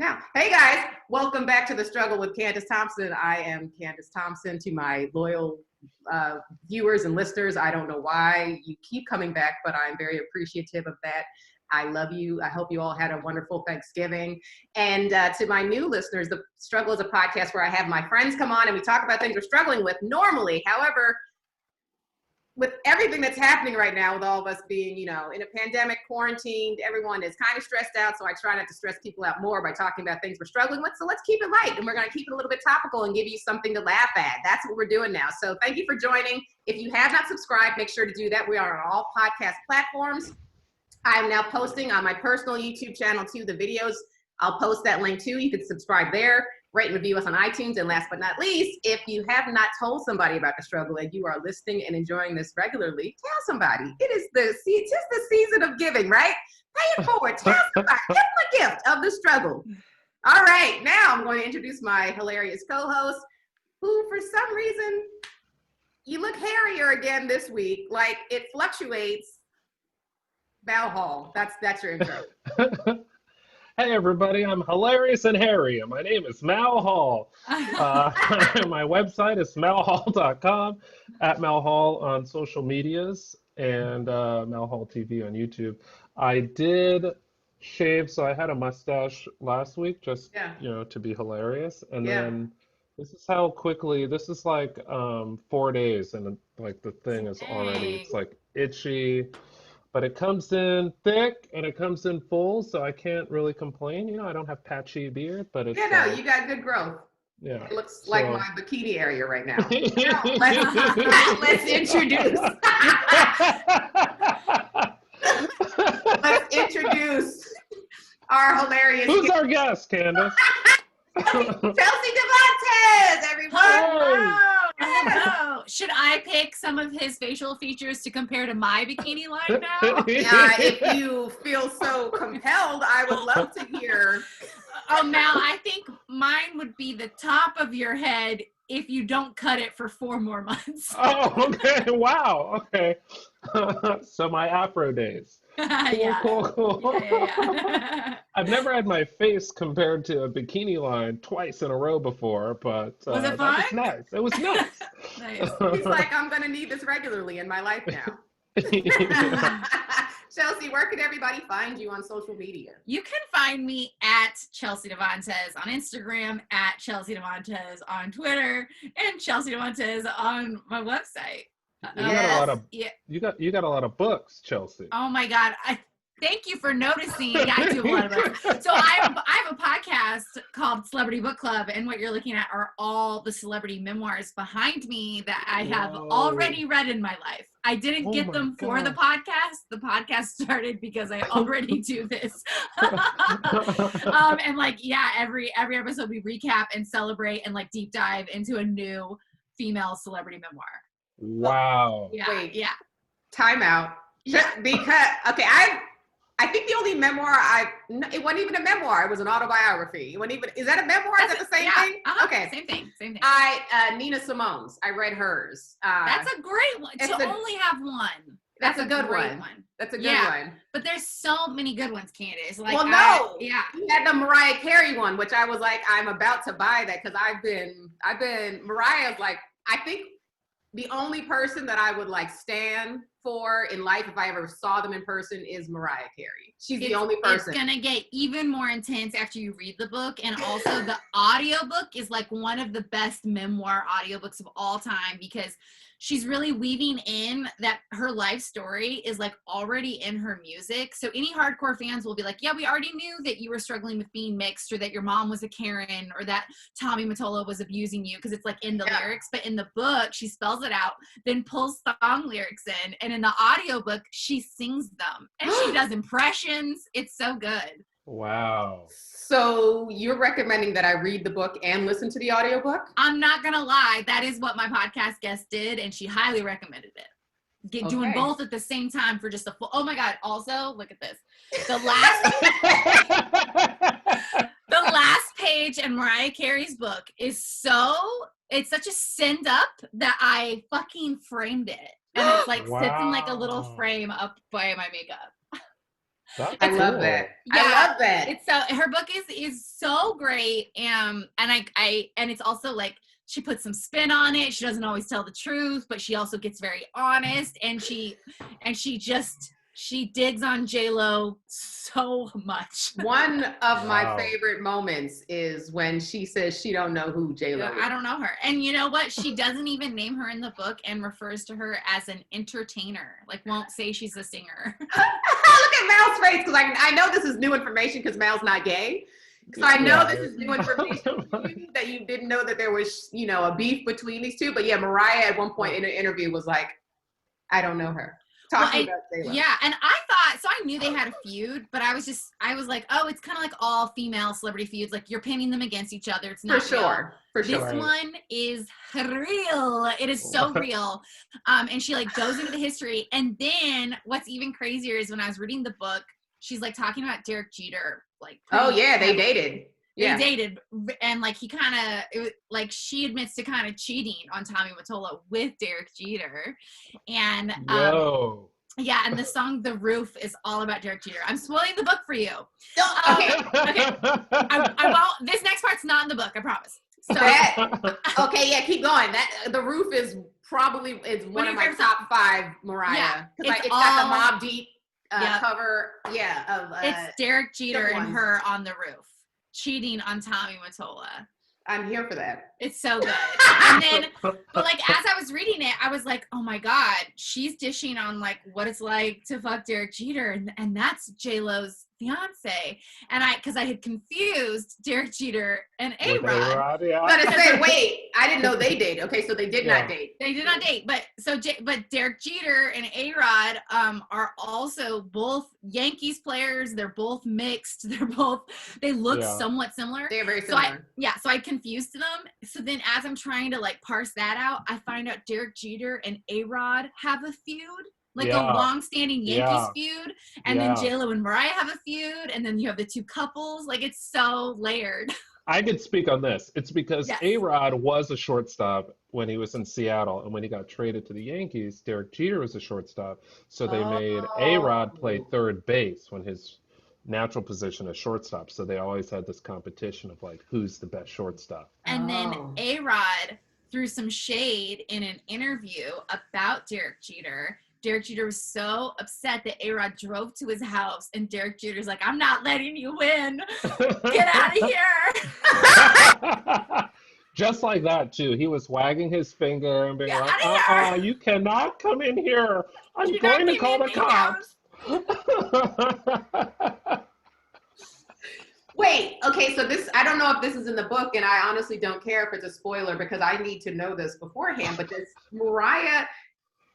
Now, hey guys, welcome back to The Struggle with Candice Thompson. I am Candice Thompson. To my loyal viewers and listeners, I don't know why you keep coming back, but I'm very appreciative of that. I love you. I hope you all had a wonderful Thanksgiving. And to my new listeners, The Struggle is a podcast where I have my friends come on and we talk about things we're struggling with normally. However, with everything that's happening right now, with all of us being, in a pandemic, quarantined, everyone is kind of stressed out. So I try not to stress people out more by talking about things we're struggling with. So let's keep it light, and we're going to keep it a little bit topical and give you something to laugh at. That's what we're doing now. So thank you for joining. If you have not subscribed, make sure to do that. We are on all podcast platforms. I'm now posting on my personal YouTube channel too, the videos. I'll post that link too. You can subscribe there. Rate and review us on iTunes. And last but not least, if you have not told somebody about The Struggle and you are listening and enjoying this regularly, tell somebody. It's just the season of giving, right? Pay it forward. Tell somebody. Give them a gift of The Struggle. All right. Now I'm going to introduce my hilarious co-host, who for some reason, you look hairier again this week. Like it fluctuates. Mal Hall. That's your intro. Hey everybody, I'm hilarious and hairy. My name is Mal Hall. My website is malhall.com, at Mal Hall on social medias, and Mal Hall TV on YouTube. I did shave, so I had a mustache last week, just to be hilarious. And then this is how quickly, this is like 4 days, and like the thing is already, it's like itchy. But it comes in thick and it comes in full, so I can't really complain. I don't have patchy beard, but it's... you got good growth. Yeah. It looks like my bikini area right now. Let's introduce. Let's introduce our hilarious... Who's our guest, Candice? Chelsea Devantez, everyone. Hello. Should I pick some of his facial features to compare to my bikini line now? If you feel so compelled, I would love to hear. Oh, Mal, I think mine would be the top of your head if you don't cut it for 4 more months. Oh, okay. Wow. Okay. So my Afro days. Cool. Yeah. I've never had my face compared to a bikini line twice in a row before, but was it fun? That was nice. It was nice. Nice. He's like, I'm going to need this regularly in my life now. Chelsea, where can everybody find you on social media? You can find me at Chelsea Devantez on Instagram, at Chelsea Devantez on Twitter, and Chelsea Devantez on my website. You got a lot of books, Chelsea. Oh my God. Thank you for noticing. I do a lot of books. So I have a podcast called Celebrity Book Club, and what you're looking at are all the celebrity memoirs behind me that I have already read in my life. I didn't get them for the podcast. The podcast started because I already do this. Every episode we recap and celebrate and like deep dive into a new female celebrity memoir. Wow. Wait. Time out. Because I think the only memoir it wasn't even a memoir. It was an autobiography. It wasn't even. Is that a memoir? Is that the same thing? Okay. Same thing. Nina Simone's. I read hers. That's a great one. Only have one. That's a good one. That's a good one. But there's so many good ones, Candice. Like, you had the Mariah Carey one, which I was like, I'm about to buy that because I've been Mariah's like, I think the only person that I would like stand for in life if I ever saw them in person is Mariah Carey. She's the only person. It's gonna get even more intense after you read the book, and also the audiobook is like one of the best memoir audiobooks of all time because she's really weaving in that her life story is like already in her music. So any hardcore fans will be like, yeah, we already knew that you were struggling with being mixed, or that your mom was a Karen, or that Tommy Mottola was abusing you, because it's like in the lyrics. But in the book, she spells it out, then pulls song lyrics in, and in the audiobook, she sings them. And she does impressions. It's so good. Wow. So you're recommending that I read the book and listen to the audiobook? I'm not going to lie. That is what my podcast guest did, and she highly recommended it. Doing both at the same time for just a full... Oh, my God. Also, look at this. The last page in Mariah Carey's book is it's such a send up that I fucking framed it. And it's like sits in like a little frame up by my makeup. That's I love cool. that. Yeah. I love that. It's so, her book is so great. And it's also like, she puts some spin on it. She doesn't always tell the truth, but she also gets very honest, and she digs on J-Lo so much. One of my Wow. favorite moments is when she says she don't know who J-Lo is. I don't know her. And you know what? She doesn't even name her in the book and refers to her as an entertainer. Like, won't say she's a singer. Look at Mal's face, because I know this is new information because Mal's not gay. So I know this is new information for you, that you didn't know that there was, you know, a beef between these two. But yeah, Mariah at one point in an interview was like, I don't know her. Talking about J-Lo. Yeah, and I thought, so I knew they had a feud, but I was like, oh, it's kind of like all female celebrity feuds. Like, you're pinning them against each other. It's not For sure. For sure. This one is real. It is so real. And she like goes into the history. And then what's even crazier is when I was reading the book, she's like talking about Derek Jeter. Like, oh yeah, they dated. Yeah. They dated, and like he kind of, like, she admits to kind of cheating on Tommy Mottola with Derek Jeter, and yeah, and the song "The Roof" is all about Derek Jeter. I'm spoiling the book for you. Okay. I won't. This next part's not in the book. I promise. So, okay, yeah, keep going. That The Roof is probably one of my top 5 Mariah. Yeah, it's got the Mobb Deep cover. Yeah, of it's Derek Jeter and her on the roof, cheating on Tommy Mottola. I'm here for that. It's so good. And then, but like, as I was reading it, I was like, oh my God, she's dishing on like what it's like to fuck Derek Jeter. And that's J-Lo's fiance. And because I had confused Derek Jeter and A-Rod. Yeah. But I say, wait, I didn't know they dated. Okay, so they did not date. They did not date. But but Derek Jeter and A-Rod are also both Yankees players. They're both mixed. They look somewhat similar. They're very similar. So I confused them. So then as I'm trying to like parse that out, I find out Derek Jeter and A-Rod have a feud. Like a long-standing Yankees feud, and then J-Lo and Mariah have a feud, and then you have the two couples. Like, it's so layered. I could speak on this. It's because A-Rod was a shortstop when he was in Seattle, and when he got traded to the Yankees, Derek Jeter was a shortstop. So they made A-Rod play third base when his natural position is shortstop. So they always had this competition of like, who's the best shortstop. And then A-Rod threw some shade in an interview about Derek Jeter. Derek Jeter was so upset that A-Rod drove to his house, and Derek Jeter's like, I'm not letting you win. Get out of here. Just like that, too. He was wagging his finger and being like, you cannot come in here. I'm going to call the cops. Wait, okay, so this, I don't know if this is in the book, and I honestly don't care if it's a spoiler because I need to know this beforehand, but does Mariah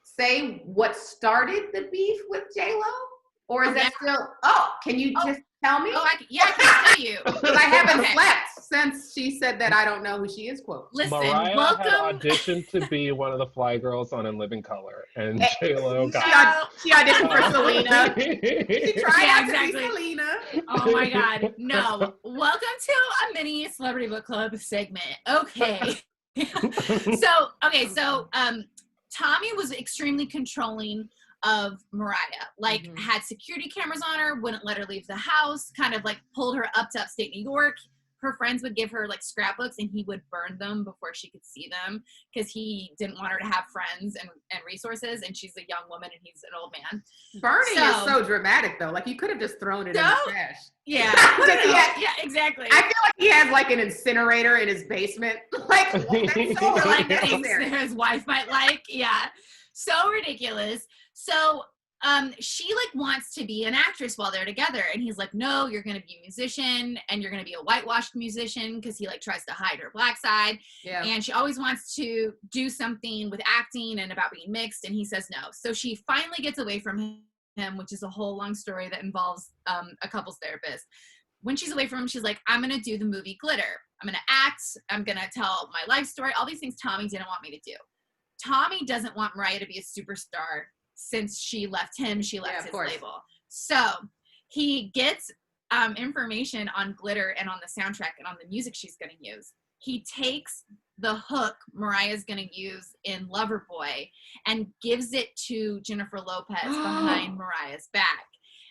say what started the beef with J-Lo? Or is that still, can you just tell me? I can tell you. Because I haven't slept since she said that I don't know who she is, quote. Listen, Mariah welcome. had auditioned to be one of the Fly Girls on In Living Color, and J-Lo she auditioned for Selena. She tried out to be Selena. Oh my God, no. Welcome to a mini Celebrity Book Club segment. Okay. So Tommy was extremely controlling of Mariah, like had security cameras on her, wouldn't let her leave the house, kind of like pulled her up to upstate New York. Her friends would give her like scrapbooks and he would burn them before she could see them because he didn't want her to have friends and resources, and she's a young woman and he's an old man. Burning is so dramatic though. Like you could have just thrown it in the trash. Yeah. Yeah, exactly. I feel like he has like an incinerator in his basement. Like that's so like unnecessary. his wife might like. Yeah. So ridiculous. So she like wants to be an actress while they're together, and he's like, no, you're gonna be a musician, and you're gonna be a whitewashed musician, because he like tries to hide her black side. And she always wants to do something with acting and about being mixed, and he says no. So she finally gets away from him, which is a whole long story that involves a couples therapist. When she's away from him, she's like, I'm gonna do the movie Glitter. I'm gonna act, I'm gonna tell my life story, all these things Tommy didn't want me to do. Tommy doesn't want Mariah to be a superstar. Since she left him, she left his label. So he gets information on Glitter and on the soundtrack and on the music she's going to use. He takes the hook Mariah's going to use in Loverboy and gives it to Jennifer Lopez behind Mariah's back.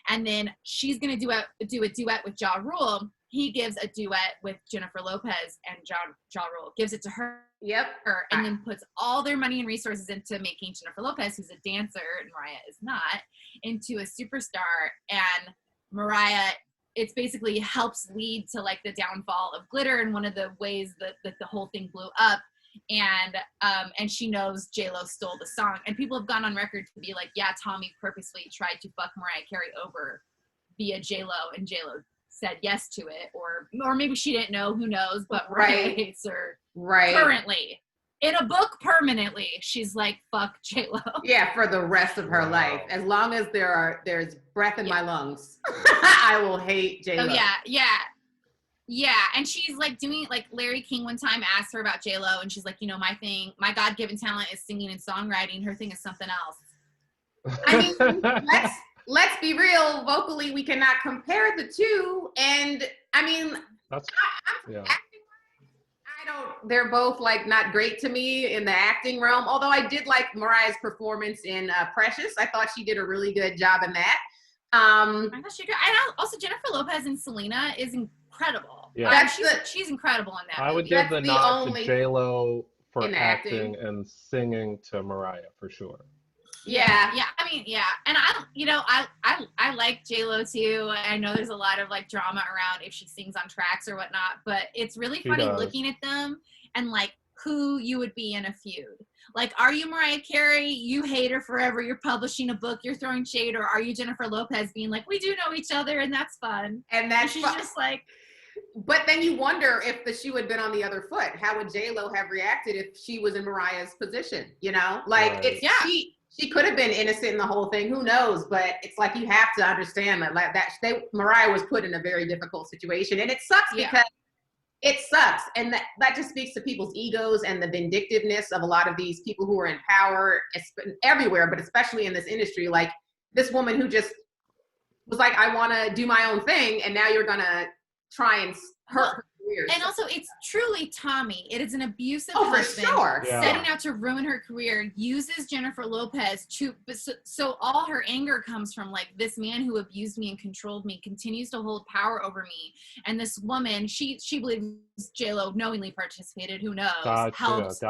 And then she's gonna do a duet with Ja Rule. He gives a duet with Jennifer Lopez, and Ja Rule gives it to her. Yep. And then puts all their money and resources into making Jennifer Lopez, who's a dancer and Mariah is not, into a superstar. And Mariah, it's basically helps lead to like the downfall of Glitter, and one of the ways that the whole thing blew up. And she knows J-Lo stole the song, and people have gone on record to be like, yeah, Tommy purposely tried to fuck Mariah Carey over via J-Lo, and J-Lo said yes to it, or maybe she didn't know, who knows, but Mariah hates her currently. In a book, permanently, she's like, fuck J-Lo. Yeah, for the rest of her life. As long as there's breath in my lungs, I will hate J-Lo. Oh, yeah. And she's like doing, like Larry King one time asked her about J-Lo, and she's like, you know, my God-given talent is singing and songwriting. Her thing is something else. I mean, let's be real. Vocally, we cannot compare the two. And I mean, they're both like not great to me in the acting realm. Although I did like Mariah's performance in Precious. I thought she did a really good job in that. I thought she did. And also Jennifer Lopez and Selena is incredible. Yeah. She's incredible in that. I would give the nod to J-Lo for acting and singing to Mariah for sure. Yeah. I mean, yeah. And I like J-Lo too. I know there's a lot of like drama around if she sings on tracks or whatnot, but it's really funny looking at them and like who you would be in a feud. Like, are you Mariah Carey? You hate her forever. You're publishing a book. You're throwing shade. Or are you Jennifer Lopez being like, we do know each other and that's fun. And that's she's just like. But then you wonder if the shoe had been on the other foot. How would J-Lo have reacted if she was in Mariah's position? You know, like she could have been innocent in the whole thing. Who knows? But it's like you have to understand that Mariah was put in a very difficult situation, and it sucks because it sucks, and that just speaks to people's egos and the vindictiveness of a lot of these people who are in power everywhere, but especially in this industry. Like this woman who just was like, I want to do my own thing, and now you're gonna try and hurt her career. And also, it's truly Tommy. It is an abusive husband setting out to ruin her career, uses Jennifer Lopez so all her anger comes from like this man who abused me and controlled me continues to hold power over me, and this woman, she believes J-Lo knowingly participated, who knows, helped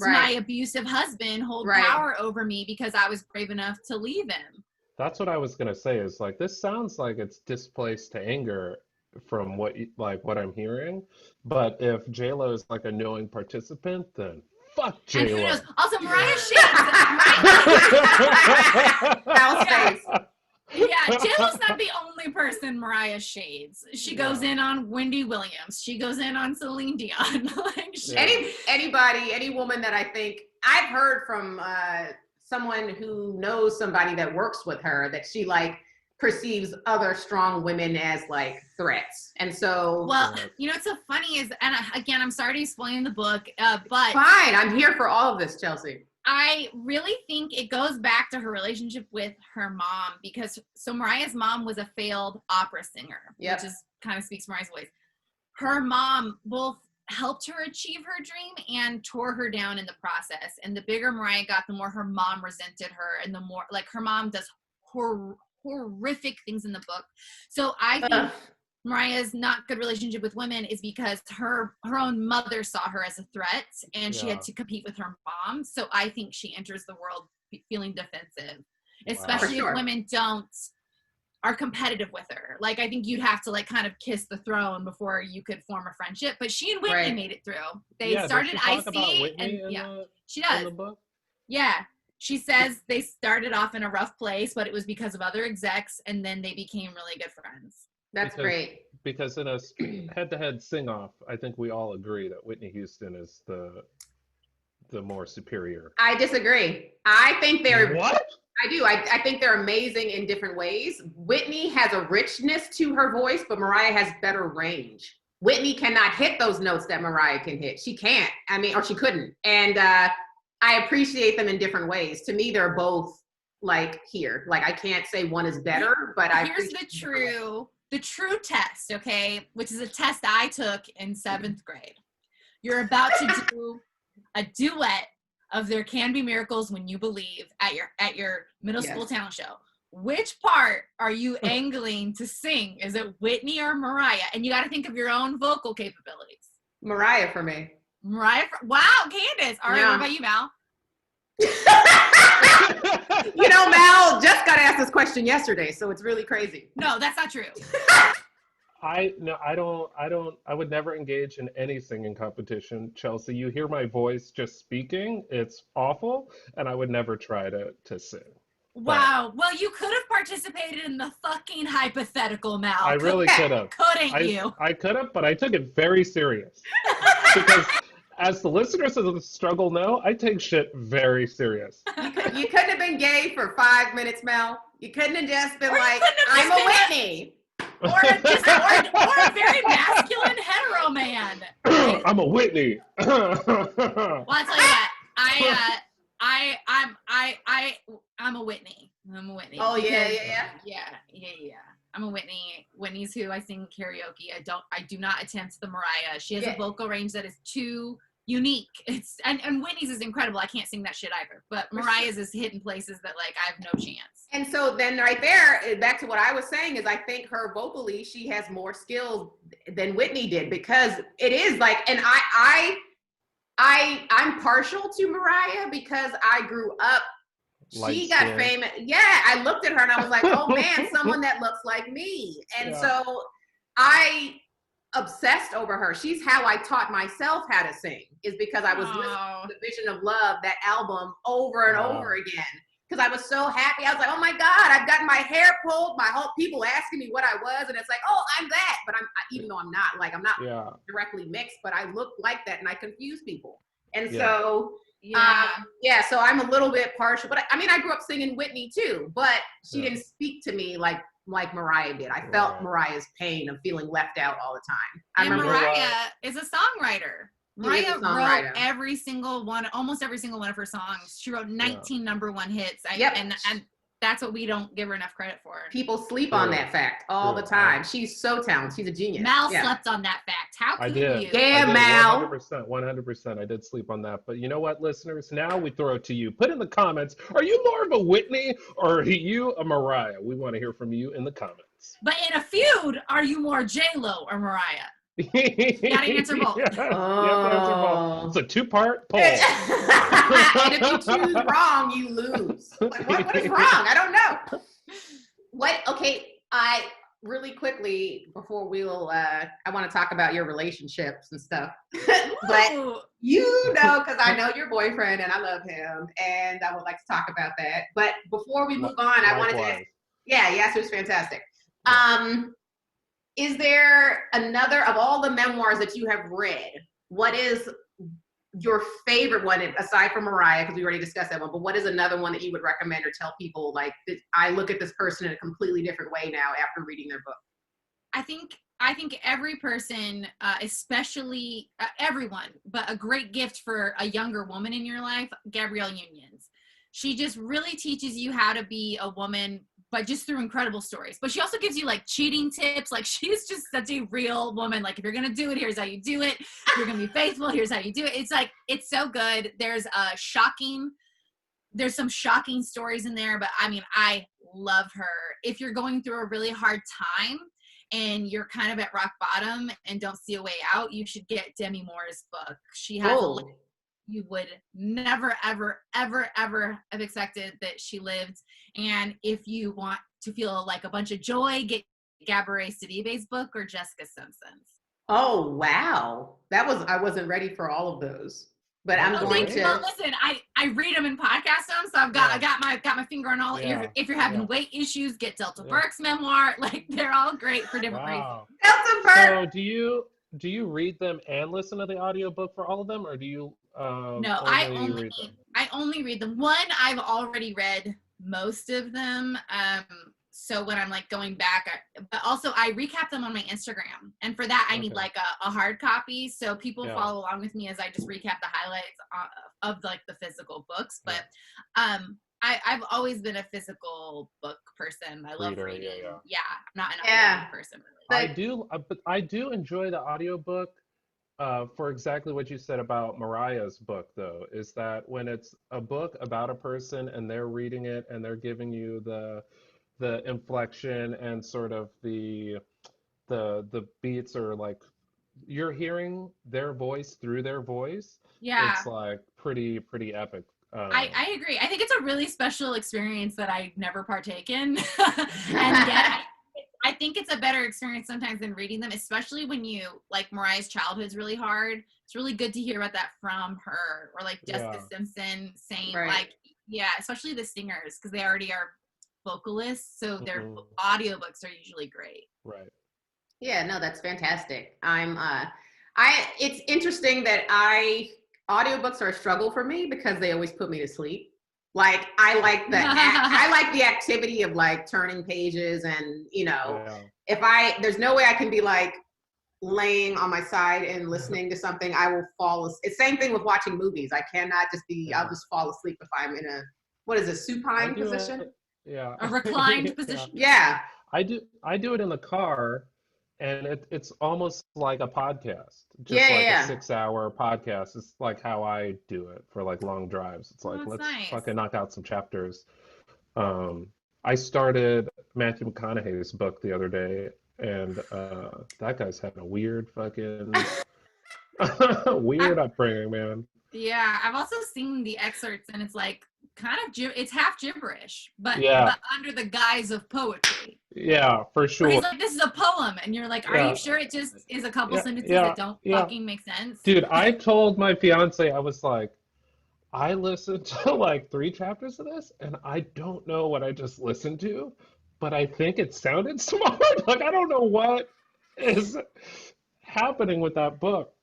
my abusive husband hold power over me because I was brave enough to leave him. That's what I was gonna say, is like, this sounds like it's displaced to anger from what I'm hearing, but if J-Lo is like a knowing participant, then fuck J-Lo. And who knows? Also, Mariah shades. J-Lo's not the only person Mariah shades. She goes in on Wendy Williams. She goes in on Celine Dion. Any woman that I think I've heard from someone who knows somebody that works with her that she like perceives other strong women as like threats. And so what's so funny is, and again, I'm sorry to explain the book, but fine, I'm here for all of this, Chelsea. I really think it goes back to her relationship with her mom, because Mariah's mom was a failed opera singer, which is kind of speaks Mariah's voice. Her mom both helped her achieve her dream and tore her down in the process. And the bigger Mariah got, the more her mom resented her, and the more like her mom does horrific things in the book. So I think Mariah's not good relationship with women is because her own mother saw her as a threat, and she had to compete with her mom. So I think she enters the world feeling defensive, especially if women are competitive with her. Like, I think you'd have to like kind of kiss the throne before you could form a friendship. But she and Whitney made it through. They started Icy, and she does. In the book? Yeah. She says they started off in a rough place, but it was because of other execs, and then they became really good friends. That's great. Because in a head-to-head sing-off, I think we all agree that Whitney Houston is the more superior. I disagree. I think they're... What? I do. I think they're amazing in different ways. Whitney has a richness to her voice, but Mariah has better range. Whitney cannot hit those notes that Mariah can hit. She can't. I mean, or she couldn't. And I appreciate them in different ways. To me, they're both like here. Like, I can't say one is better, but here's the true test, okay? Which is a test I took in 7th grade. You're about to do a duet of There Can Be Miracles When You Believe at your middle school talent show. which part are you angling to sing? Is it Whitney or Mariah? And you got to think of your own vocal capabilities. Mariah for me. Mariah, wow, Candice. All right, Yeah. what about you, Mal? You know, Mal just got asked this question yesterday, so it's really crazy. No, that's not true. I would never engage in any singing competition. Chelsea, you hear my voice just speaking. It's awful, and I would never try to sing. Wow. Well, you could have participated in the fucking hypothetical, Mal. I really could have. Couldn't you? I could have, but I took it very serious. Because as the listeners of the struggle know, I take shit very serious. You couldn't have been gay for 5 minutes, Mel. You couldn't have just been like, I'm a Whitney. Or a very masculine hetero man. I'm a Whitney. Well, I'll tell you what. I'm a Whitney. I'm a Whitney. Oh, yeah. Yeah. I'm a Whitney. Whitney's who I sing karaoke. I do not attempt the Mariah. She has a vocal range that is too unique. And Whitney's is incredible. I can't sing that shit either. But Mariah's is hidden places that like I have no chance. And so then right there, back to what I was saying is I think her vocally, she has more skills than Whitney did because it is like, and I'm partial to Mariah because I grew up. She got famous. Yeah, I looked at her and I was like, oh man, someone that looks like me. And so I obsessed over her. She's how I taught myself how to sing, is because I was listening to the Vision of Love, that album, over and over again. Because I was so happy. I was like, oh my God, I've gotten my hair pulled. My whole people asking me what I was. And it's like, oh, I'm that. But even though I'm not directly mixed, but I look like that and I confuse people. And so so I'm a little bit partial, but I mean, I grew up singing Whitney too, but she didn't speak to me like Mariah did. I felt Mariah's pain of feeling left out all the time. And Mariah is a songwriter. Mariah wrote every single one, almost every single one of her songs. She wrote 19 number one hits. And that's what we don't give her enough credit for. People sleep on that fact all the time. She's so talented. She's a genius. Mal slept on that fact. How could you? Yeah, Mal. 100%. I did sleep on that. But you know what, listeners? Now we throw it to you. Put in the comments, are you more of a Whitney or are you a Mariah? We want to hear from you in the comments. But in a feud, are you more J-Lo or Mariah? You gotta answer both. It's a two-part poll. And if you choose wrong, you lose. Like, what is wrong? I don't know. Okay, I really quickly, before I want to talk about your relationships and stuff. But you know, because I know your boyfriend and I love him, and I would like to talk about that. But before we move on, I wanted to ask, yes, it was fantastic. Is there another, of all the memoirs that you have read, what is your favorite one, aside from Mariah, because we already discussed that one, but what is another one that you would recommend or tell people, like, I look at this person in a completely different way now after reading their book? I think every person, especially everyone, but a great gift for a younger woman in your life, Gabrielle Union's. She just really teaches you how to be a woman, but just through incredible stories. But she also gives you like cheating tips. Like, she's just such a real woman. Like, if you're going to do it, here's how you do it. If you're going to be faithful, here's how you do it. It's like, it's so good. There's some shocking stories in there, but I mean, I love her. If you're going through a really hard time and you're kind of at rock bottom and don't see a way out, you should get Demi Moore's book. She has you would never, ever, ever, ever have expected that she lived. And if you want to feel like a bunch of joy, get Gabourey Sidibe's book or Jessica Simpson's. Oh, wow. I wasn't ready for all of those, but I'm going to. Well, listen, I read them and podcast them, so I got my finger on all. If you're having weight issues, get Delta Burke's memoir. Like, they're all great for different reasons. Delta Burke. So do you read them and listen to the audiobook for all of them, or do you? No, I only read them. One, I've already read most of them. So when I'm like going back, but also I recap them on my Instagram. And for that, I need like a hard copy. So people follow along with me as I just recap the highlights of like the physical books. But I've always been a physical book person. I love reading. Yeah, I'm not an audiobook person really. I do enjoy the audiobook. For exactly what you said about Mariah's book, though, is that when it's a book about a person and they're reading it and they're giving you the the inflection and sort of the beats are like you're hearing their voice through their voice. Yeah. It's like pretty epic. I agree. I think it's a really special experience that I never partake in. And yet I think it's a better experience sometimes than reading them, especially when you, like, Mariah's childhood's really hard. It's really good to hear about that from her, or like Jessica Simpson saying, like, yeah, especially the singers, because they already are vocalists, so their audiobooks are usually great. Right. Yeah, no, that's fantastic. It's interesting that audiobooks are a struggle for me because they always put me to sleep. Like, I like the activity of like turning pages, and there's no way I can be like laying on my side and listening to something. I will fall asleep. It's same thing with watching movies. I cannot just be, I'll just fall asleep if I'm in a supine position? A reclined position? Yeah. I do it in the car, and it's almost like a podcast. Just a 6-hour podcast. It's like how I do it for like long drives. It's like, let's fucking knock out some chapters. I started Matthew McConaughey's book the other day, and that guy's had a weird fucking weird upbringing, man. Yeah, I've also seen the excerpts, and it's like kind of it's half gibberish, but under the guise of poetry. Yeah, for sure. Where he's like, this is a poem, and you're like, are you sure it just is a couple sentences that don't fucking make sense? Dude, I told my fiance, I was like, I listened to like 3 chapters of this, and I don't know what I just listened to, but I think it sounded smart. Like, I don't know what is happening with that book.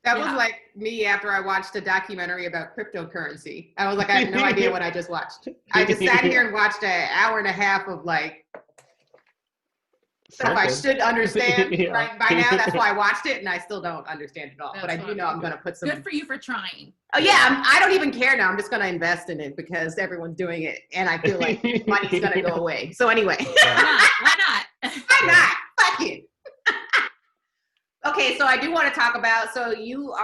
That was like me after I watched a documentary about cryptocurrency. I was like, I have no idea what I just watched. I just sat here and watched an hour and a half of like stuff I should understand right by now. That's why I watched it, and I still don't understand it all. But I do know I'm going to put some. Good for you for trying. Oh yeah, I don't even care now. I'm just going to invest in it because everyone's doing it, and I feel like money's going to go away. So anyway, why not? Why not? Fuck it. Okay, so I do want to talk about, so you've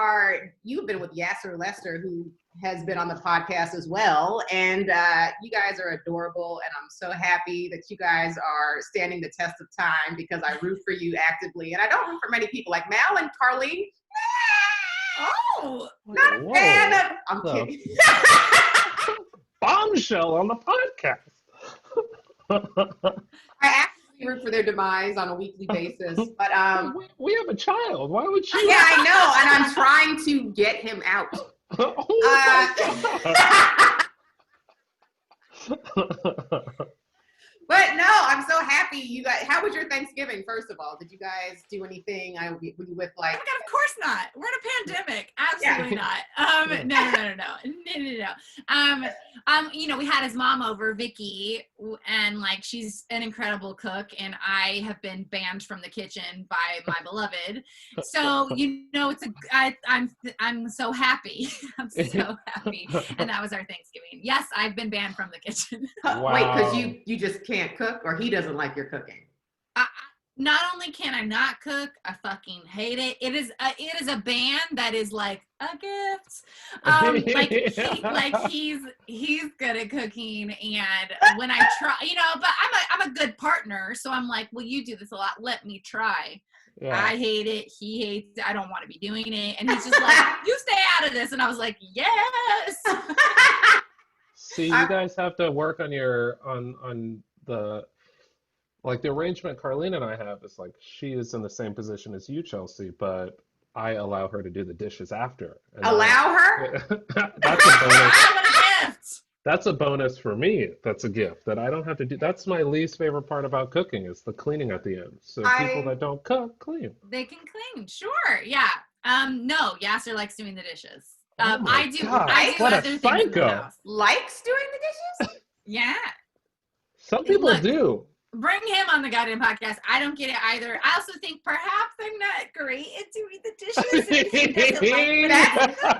been with Yasser Lester, who has been on the podcast as well, and you guys are adorable, and I'm so happy that you guys are standing the test of time because I root for you actively, and I don't root for many people, like Mal and Carlene. Oh! Not a fan of, I'm kidding. Bombshell on the podcast. I actually root for their demise on a weekly basis, but we have a child. Why would you? Yeah, I know, and I'm trying to get him out. But no, I'm so happy you guys. How was your Thanksgiving? First of all, did you guys do anything? Were you with like? Oh my God, of course not. We're in a pandemic. Absolutely not. No. We had his mom over, Vicky, and like she's an incredible cook, and I have been banned from the kitchen by my beloved. So I'm so happy. I'm so happy, and that was our Thanksgiving. Yes, I've been banned from the kitchen. Wow. Wait, because you just can't cook, or he doesn't like your cooking? Not only can I not cook, I fucking hate it. It is a ban that is like a gift. He's good at cooking, and when I try, but I'm a good partner, so I'm like, well, you do this a lot, let me try. Yeah. I hate it. He hates it. I don't want to be doing it, and he's just like, you stay out of this, and I was like, yes. See, you guys have to work on on the. Like the arrangement Carlene and I have is like she is in the same position as you, Chelsea, but I allow her to do the dishes after. Allow her? That's a bonus. That's a bonus for me. That's a gift that I don't have to do. That's my least favorite part about cooking is the cleaning at the end. So people that don't cook, clean. They can clean, sure, yeah. No, Yasser likes doing the dishes. I do what other a things in the psycho. house. Likes doing the dishes? Yeah. Some people do. Bring him on the goddamn podcast. I don't get it either. I also think perhaps I'm not great at doing the dishes.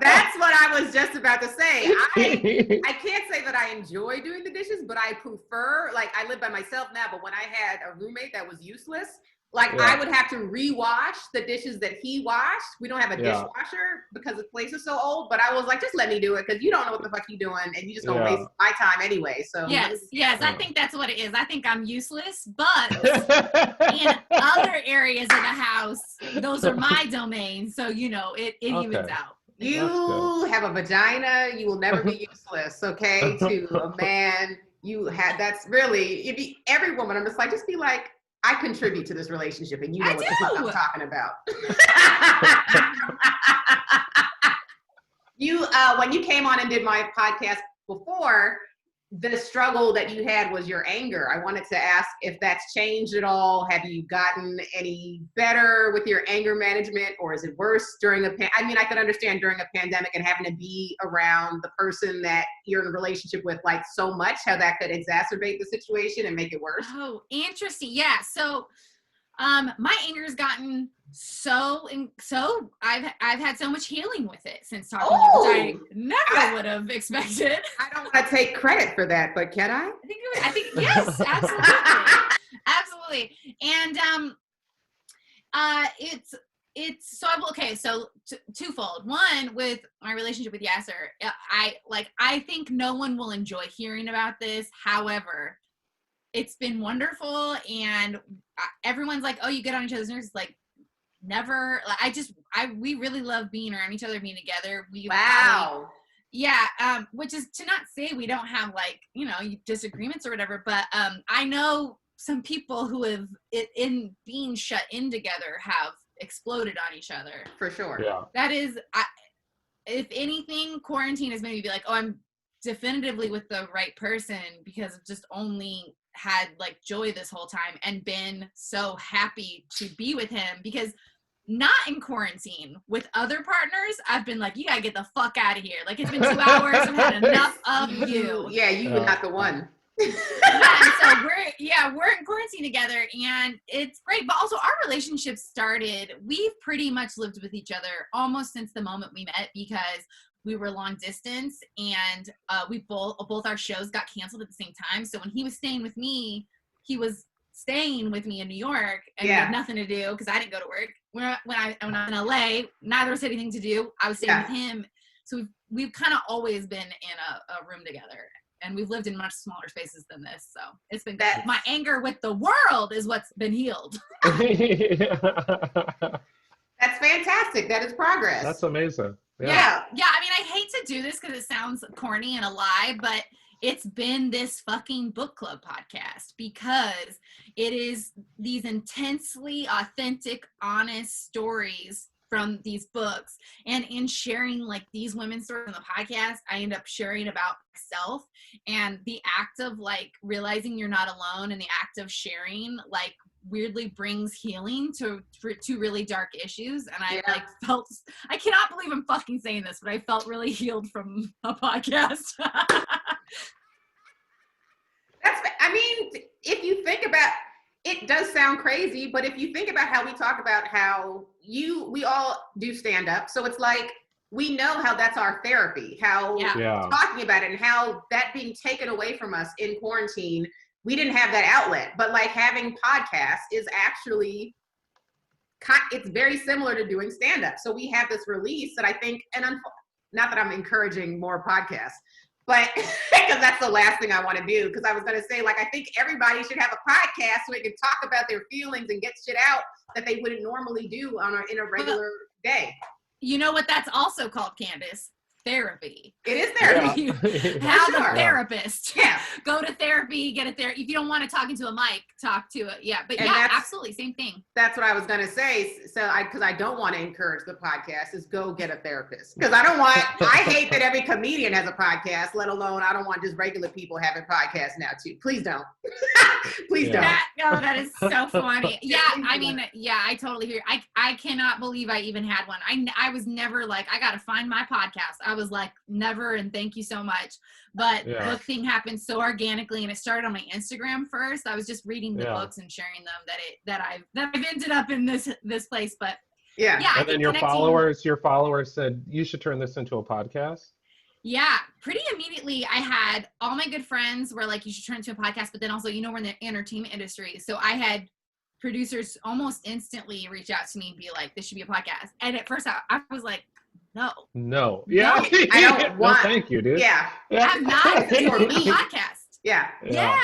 That's what I was just about to say. I can't say that I enjoy doing the dishes, but I prefer, like I live by myself now, but when I had a roommate that was useless, Like I would have to rewash the dishes that he washed. We don't have a dishwasher because the place is so old, but I was like, just let me do it because you don't know what the fuck you're doing and you just gonna waste my time anyway. So yes, I think that's what it is. I think I'm useless, but in other areas of the house, those are my domains. So it evens out. You have a vagina, you will never be useless, okay? To a man, that's really every woman. I'm just be like, I contribute to this relationship, and you know what the fuck I'm talking about. When you came on and did my podcast before, the struggle that you had was your anger. I wanted to ask if that's changed at all. Have you gotten any better with your anger management, or is it worse during I could understand during a pandemic and having to be around the person that you're in a relationship with like so much, how that could exacerbate the situation and make it worse. Oh, interesting. Yeah. So my anger has gotten so I've had so much healing with it since talking to you, which I never would have expected. I don't want to take credit for that, but can I? I think yes, absolutely. Absolutely. And it's so twofold. One, with my relationship with Yasser, I think no one will enjoy hearing about this. However, it's been wonderful, and everyone's like, oh, you get on each other's nerves. Like, never. We really love being around each other, being together. Which is to not say we don't have disagreements or whatever, but I know some people who have in being shut in together have exploded on each other. For sure. Yeah. That is, if anything, quarantine has made me be like, oh, I'm definitively with the right person, because I've just only had joy this whole time and been so happy to be with him, because not in quarantine with other partners, I've been like, you gotta get the fuck out of here. Like, it's been 2 hours. I've had enough of you. Yeah, you were not the one. So we're in quarantine together, and it's great. But also, our relationship started, we've pretty much lived with each other almost since the moment we met, because we were long distance, and we both our shows got canceled at the same time. So when he was staying with me, he was staying with me in New York, and we had nothing to do because I didn't go to work. When I was in LA, neither of us had anything to do. I was staying with him. So we've kind of always been in a room together, and we've lived in much smaller spaces than this. So it's been good. My anger with the world is what's been healed. That's fantastic. That is progress. That's amazing. Yeah. I hate to do this because it sounds corny and a lie, but it's been this fucking book club podcast, because it is these intensely authentic, honest stories from these books. And in sharing these women's stories on the podcast, I end up sharing about myself, and the act of realizing you're not alone, and the act of sharing weirdly brings healing to really dark issues. And I I cannot believe I'm fucking saying this, but I felt really healed from a podcast. If you think about it, does sound crazy, but if you think about how we talk about how we all do stand up, so it's we know how that's our therapy, how talking about it, and how that being taken away from us in quarantine, we didn't have that outlet. But having podcasts is actually, it's very similar to doing stand-up. So we have this release that I think, and not that I'm encouraging more podcasts, but because that's the last thing I want to do. Because I was going to say, I think everybody should have a podcast so they can talk about their feelings and get shit out that they wouldn't normally do in a regular day. You know what that's also called, Candice? Therapy. It is therapy. Have a therapist. Yeah. Go to therapy, get it there. If you don't want to talk into a mic, talk to it. Yeah. But absolutely. Same thing. That's what I was going to say. So because I don't want to encourage the podcast, is go get a therapist. Because I hate that every comedian has a podcast, let alone I don't want just regular people having podcasts now too. Please don't. Please don't. That is so funny. Yeah. I totally hear. I cannot believe I even had one. I was never I got to find my podcast. I was never, and thank you so much. But the book thing happened so organically, and it started on my Instagram first. I was just reading the books and sharing them that I've ended up in this place. But and then your followers said you should turn this into a podcast. Yeah, pretty immediately I had all my good friends were you should turn it into a podcast, but then also, we're in the entertainment industry. So I had producers almost instantly reach out to me and be like, this should be a podcast. And at first I was like, no. No. Yeah. No, I don't want. No, thank you, dude. Yeah. I'm not doing a me. podcast. Yeah. Yeah.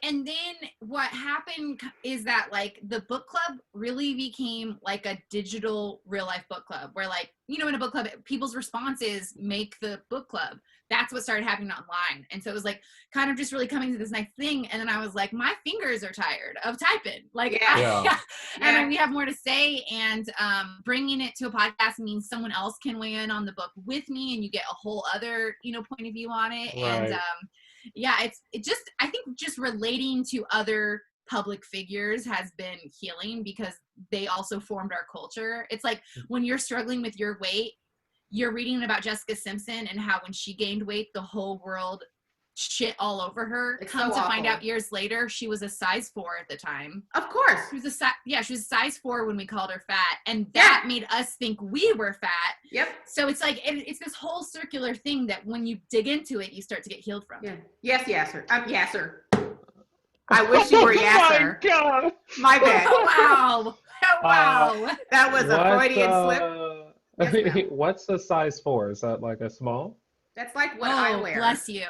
And then what happened is that like the book club really became like a digital real life book club where like, you know, in a book club, people's responses make the book club. That's what started happening online. And so it was like kind of just really coming to this nice thing. And then I was like, my fingers are tired of typing. Like, and we have more to say. And bringing it to a podcast means someone else can weigh in on the book with me and you get a whole other, you know, point of view on it. Right. And I think just relating to other public figures has been healing because they also formed our culture. It's like when you're struggling with your weight, you're reading about Jessica Simpson and how when she gained weight, the whole world shit all over her. It's Come so to awful. find out years later, she was a size 4 at the time. Of course. She was a size 4 when we called her fat, and that made us think we were fat. Yep. So it's like it's this whole circular thing that when you dig into it, you start to get healed from. Yeah. Yes, Yasser. I'm Yasser. I wish you were Yasser. Oh my God. My bad. Oh, wow. That was a Freudian slip. Yes, ma'am. What's a size 4? Is that like a small? That's like what I wear. Bless you.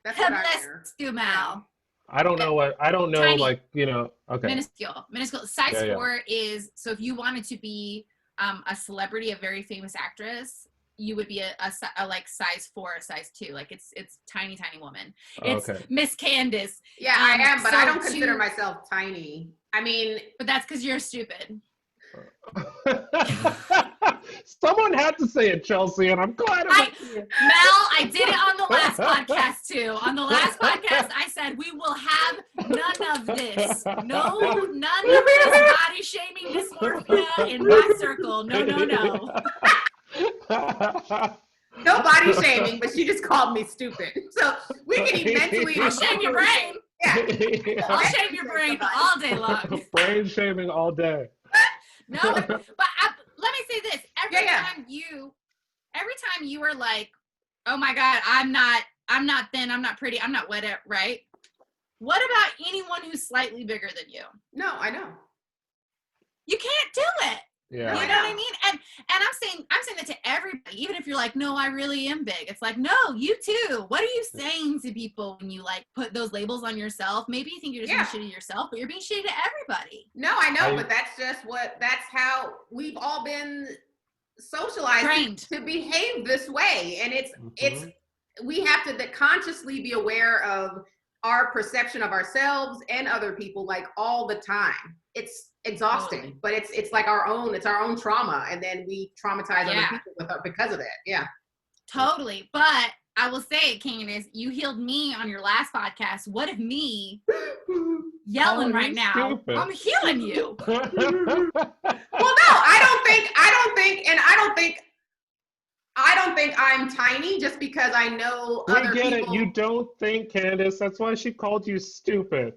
That's what I Bless wear. you, Mal. I don't know Tiny. like, you know, okay. Minuscule. Size 4 is, so if you wanted to be a celebrity, a very famous actress, you would be a like size 4 or size 2. Like it's tiny woman. It's Okay. Miss Candice. Yeah, I am, but so I don't consider myself tiny. I mean, But that's because you're stupid. Someone had to say it, Chelsea, and I'm glad. Mel, I did it on the last podcast too. On the last podcast, I said we will have none of this. No, none of this body shaming dysmorphia in my circle. No. no body shaming, but she just called me stupid. So we can eventually I'll shame your brain. Yeah. I'll shame your brain all day long. Brain shaming all day. No, but let me say this. Every time you are like, oh my God, I'm not thin, I'm not pretty, I'm not wet, right? What about anyone who's slightly bigger than you? No, I know. You can't do it. Yeah. You know what I mean? And I'm saying that to everybody, even if you're like, no, I really am big. It's like, no, you too. What are you saying to people when you like put those labels on yourself? Maybe you think you're just being shitty to yourself, but you're being shitty to everybody. No, I know, but that's how we've all been socialized to behave this way. And it's we have to consciously be aware of our perception of ourselves and other people like all the time. It's exhausting, but it's like our own trauma, and then we traumatize other people because of that. Yeah, totally. But I will say, Candice, you healed me on your last podcast. What if me yelling right now? Stupid. I'm healing you. Well, no, I don't think I'm tiny just because I know other We get people. it. You don't think, Candice. That's why she called you stupid.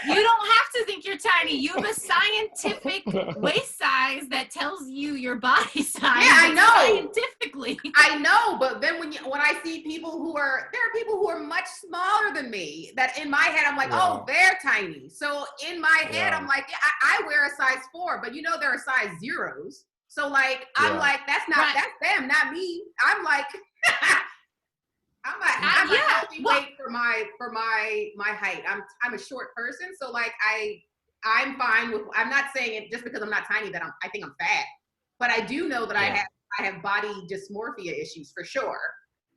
You don't have to think you're tiny. You have a scientific waist size that tells you your body size. Yeah, I know. Scientifically. I know, but then when I see people there are people who are much smaller than me, that in my head, I'm like, oh, they're tiny. So in my head, I'm like, I wear a size 4, but there are size 0s. So like, I'm like, that's them, not me. I'm like, I'm a healthy weight for my height. I'm a short person, so like I'm fine with. I'm not saying it just because I'm not tiny that I think I'm fat, but I do know that I have body dysmorphia issues for sure.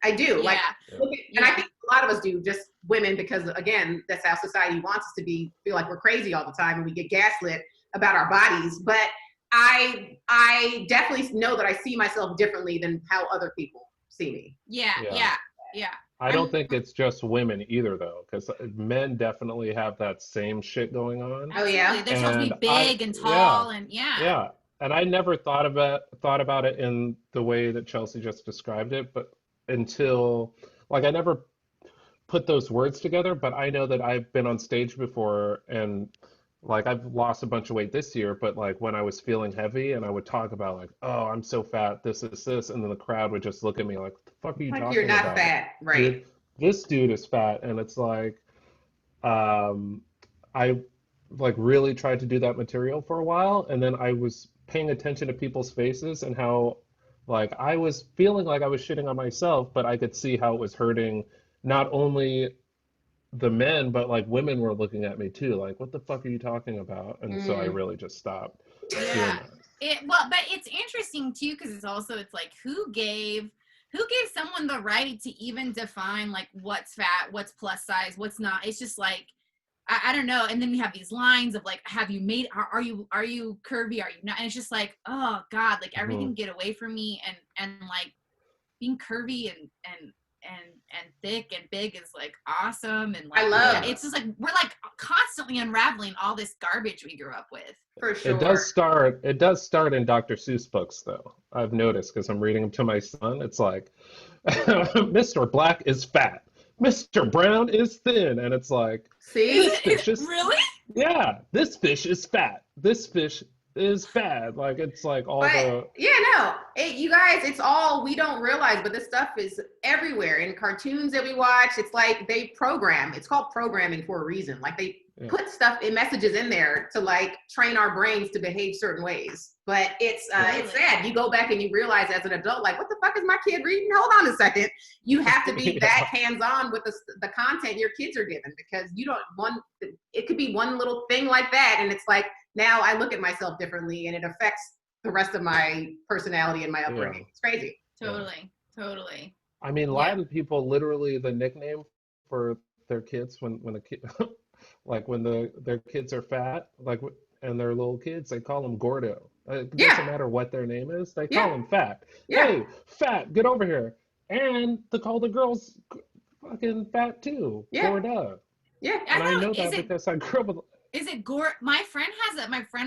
I do. Yeah. Like, and I think a lot of us do, just women, because again, that's how society wants us to feel like we're crazy all the time, and we get gaslit about our bodies. But I definitely know that I see myself differently than how other people see me. Yeah. I don't think it's just women either, though, because men definitely have that same shit going on. Oh yeah, they're supposed to be big and tall, and yeah. And I never thought about it in the way that Chelsea just described it, but until like I never put those words together. But I know that I've been on stage before, and like I've lost a bunch of weight this year, but like when I was feeling heavy and I would talk about like, oh, I'm so fat, this, and then the crowd would just look at me like, what the fuck are you talking about? You're not fat, right? This dude is fat. And it's like, I like really tried to do that material for a while, and then I was paying attention to people's faces and how like I was feeling like I was shitting on myself, but I could see how it was hurting not only the men, but like women were looking at me too, like, what the fuck are you talking about? And so I really just stopped doing Yeah. But it's interesting too, because it's like who gave someone the right to even define like what's fat, what's plus size, what's not. It's just like I don't know. And then we have these lines of like, have you made, are you curvy? Are you not? And it's just like, oh God, like everything get away from me. And like being curvy and thick and big is like awesome. And like, I love it's just like, we're like constantly unraveling all this garbage we grew up with. For sure. It does start in Dr. Seuss books though. I've noticed because I'm reading them to my son. It's like, Mr. Black is fat. Mr. Brown is thin. And it's like, See? this fish is, Really? yeah, this fish is fat. This fish is bad. Like, it's like all the. Yeah, no, you guys, it's all, we don't realize, but this stuff is everywhere in cartoons that we watch. It's like they program, it's called programming for a reason. Like they put stuff in messages in there to like train our brains to behave certain ways. But it's sad. You go back and you realize as an adult, like, what the fuck is my kid reading? Hold on a second. You have to be that hands-on with the content your kids are given, because you don't it could be one little thing like that. And it's like, now I look at myself differently and it affects the rest of my personality and my upbringing. It's crazy. Totally. I mean, a lot of people literally the nickname for their kids when the kid like when their kids are fat, like, and they're little kids, they call them Gordo. It doesn't matter what their name is, they call them fat. Hey, fat, get over here. And they call the girls fucking fat too. Gorda. Yeah. And I know that because I grew up with. Is it Gord? My friend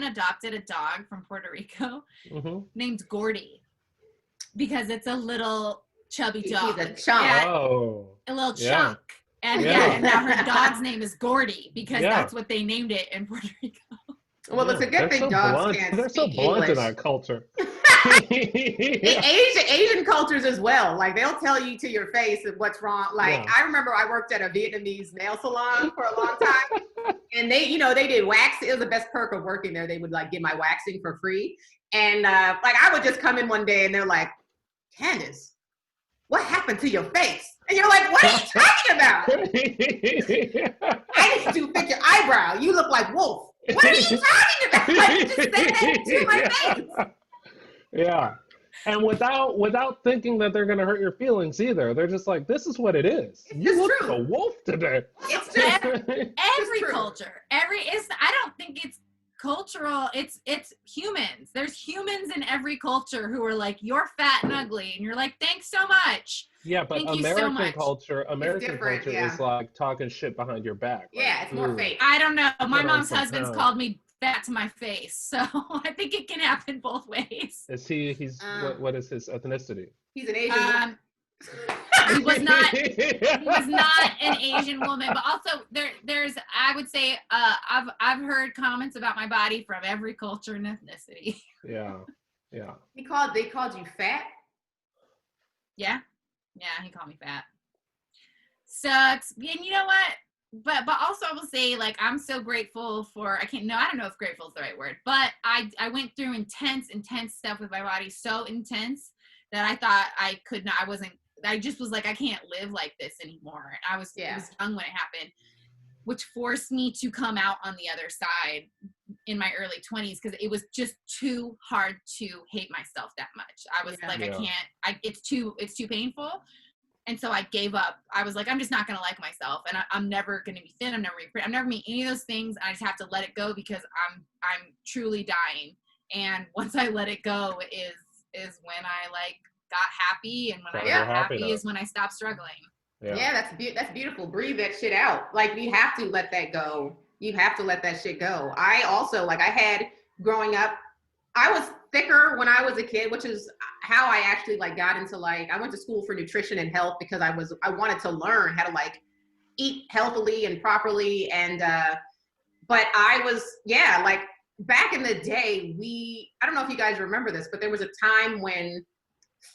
adopted a dog from Puerto Rico named Gordy because it's a little chubby dog. He's a chunk. A little chunk. And and now her dog's name is Gordy because that's what they named it in Puerto Rico. Well, it's a good thing dogs can't They're so speak blunt English. in our culture. Asian cultures as well. Like they'll tell you to your face what's wrong. Like I remember I worked at a Vietnamese nail salon for a long time, and they did wax. It was the best perk of working there. They would like give my waxing for free, and like I would just come in one day and they're like, Candice, what happened to your face? And you're like, what are you talking about? I need to fix your eyebrow. You look like Wolf. What are you talking about? Like, just say that to my face. Yeah. And without thinking that they're gonna hurt your feelings either. They're just like, this is what it is. You look like a wolf today. It's just every culture. I don't think it's cultural. It's humans. There's humans in every culture who are like, you're fat and ugly, and you're like, thanks so much. Yeah, but American culture is like talking shit behind your back. Yeah, it's more fake. I don't know. My mom's husband's called me fat to my face, so I think it can happen both ways. Is he's what is his ethnicity? He's an Asian. He was not an Asian woman, but also there's I would say I've heard comments about my body from every culture and ethnicity. Yeah. They called you fat? Yeah, he called me fat. Sucks. And you know what? But also I will say, like, I'm so grateful for I don't know if grateful is the right word, but I went through intense stuff with my body, so intense that I thought I just was like, I can't live like this anymore. And I was young when it happened, which forced me to come out on the other side in my early 20s because it was just too hard to hate myself that much. I was like, I can't, it's too painful. And so I gave up. I was like, I'm just not going to like myself. And I'm never going to be thin. I'm never going to be pretty. I'm never going to be any of those things. I just have to let it go because I'm truly dying. And once I let it go is when I like got happy. And when I got happy is when I stopped struggling. Yeah, that's beautiful. Breathe that shit out. Like you have to let that go. You have to let that shit go. I also, like I had growing up, I was thicker when I was a kid, which is how I actually like got into like, I went to school for nutrition and health because I wanted to learn how to like eat healthily and properly. And, but I was, like back in the day, I don't know if you guys remember this, but there was a time when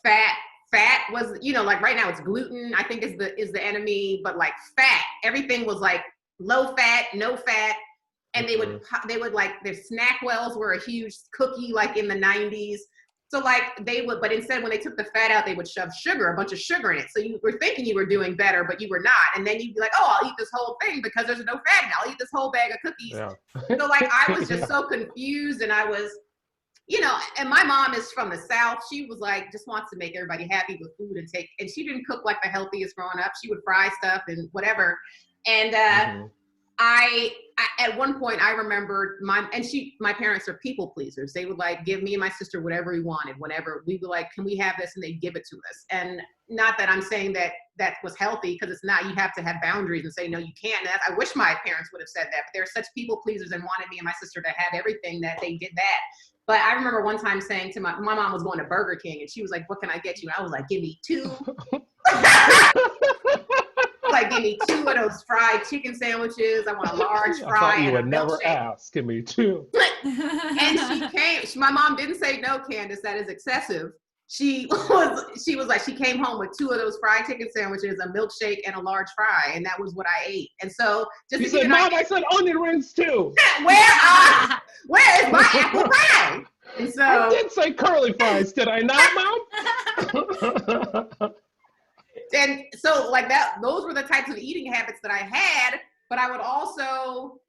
fat was, like right now it's gluten, I think is the enemy, but like fat, everything was like low fat, no fat. And they would like, their snack wells were a huge cookie, like in the 90s. So like but instead when they took the fat out, they would shove a bunch of sugar in it. So you were thinking you were doing better, but you were not. And then you'd be like, oh, I'll eat this whole thing because there's no fat in it. I'll eat this whole bag of cookies. Yeah. So like, I was just so confused, and I was, and my mom is from the South. She was like, just wants to make everybody happy with food and she didn't cook like the healthiest growing up. She would fry stuff and whatever. And, I at one point I remember my parents are people pleasers. They would like give me and my sister whatever we wanted, whenever we were like, can we have this? And they'd give it to us. And not that I'm saying that was healthy, because it's not. You have to have boundaries and say, no, you can't. And I wish my parents would have said that, but they're such people pleasers and wanted me and my sister to have everything that they did that. But I remember one time saying to my mom was going to Burger King and she was like, what can I get you? And I was like, give me 2. Like, give me 2 of those fried chicken sandwiches. I want a large fry. I thought you and would a never milkshake. ask. Give me 2. And my mom didn't say, no, Candice, that is excessive. She was like, she came home with 2 of those fried chicken sandwiches, a milkshake, and a large fry, and that was what I ate. And so, just You said, Mom, I said onion rings too. Where is my apple pie? And so I did say curly fries, did I not, Mom? And so like those were the types of eating habits that I had, but I would also,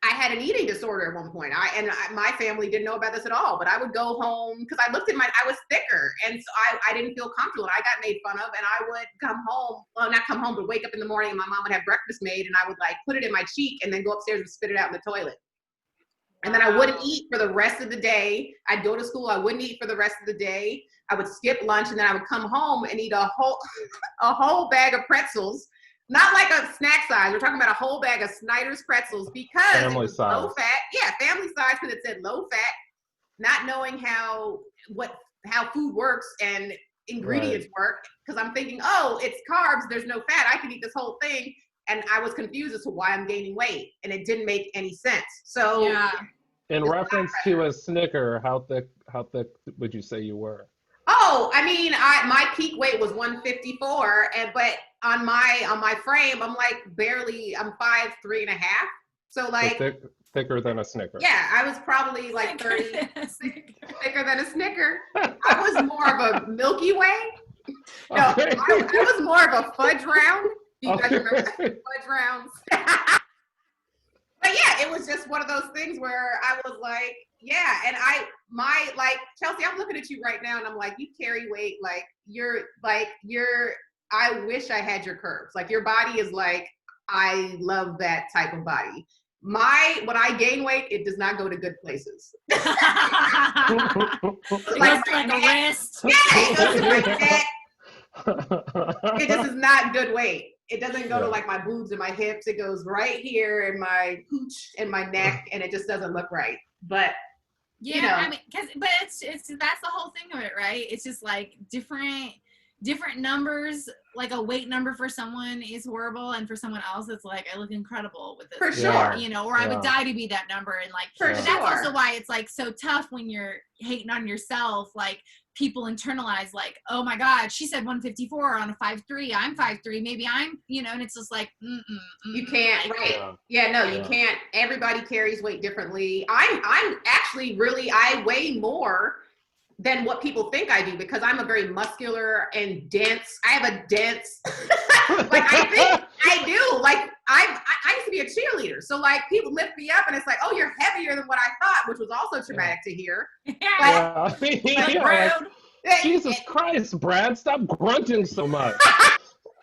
I had an eating disorder at one point. My family didn't know about this at all, but I would go home because I was thicker. And so I didn't feel comfortable, and I got made fun of, and I would come home, well, not come home, but wake up in the morning and my mom would have breakfast made, and I would like put it in my cheek and then go upstairs and spit it out in the toilet. And then I wouldn't eat for the rest of the day. I'd go to school. I wouldn't eat for the rest of the day. I would skip lunch, and then I would come home and eat a whole bag of pretzels. Not like a snack size. We're talking about a whole bag of Snyder's pretzels because it was low fat. Yeah, family size because it said low fat. Not knowing how food works and ingredients work, because I'm thinking, oh, it's carbs. There's no fat. I can eat this whole thing. And I was confused as to why I'm gaining weight, and it didn't make any sense. So, in reference to a Snicker, how thick would you say you were? Oh, I mean, my peak weight was 154, but on my frame, I'm like I'm 5'3.5". So like thicker than a Snicker. Yeah, I was probably like 30 thicker than a Snicker. I was more of a Milky Way. No, Okay. I was more of a fudge round. You guys remember the fudge rounds? But yeah, it was just one of those things where I was like, yeah, and Chelsea, I'm looking at you right now and I'm like, you carry weight I wish I had your curves. Like, your body is like, I love that type of body. When I gain weight, it does not go to good places. Like a wrist. Yeah, it goes to my neck. It just is not good weight. It doesn't go to like my boobs and my hips. It goes right here in my pooch and my neck, and it just doesn't look right. But I mean, but it's that's the whole thing of it, right? It's just like different numbers. Like a weight number for someone is horrible, and for someone else, it's like, I look incredible with this. For sure. Or I would die to be that number. And like, that's also why it's like so tough when you're hating on yourself. Like, people internalize like, oh my God, she said 154 on a 5'3". I'm 5'3". Maybe I'm, and it's just like, you can't, right? You can't. Everybody carries weight differently. I'm actually I weigh more than what people think I do, because I'm a very muscular and dense. I have a dense, like, I think I do. Like, I used to be a cheerleader. So like, people lift me up and it's like, oh, you're heavier than what I thought, which was also traumatic to hear. Jesus Christ, Brad, stop grunting so much.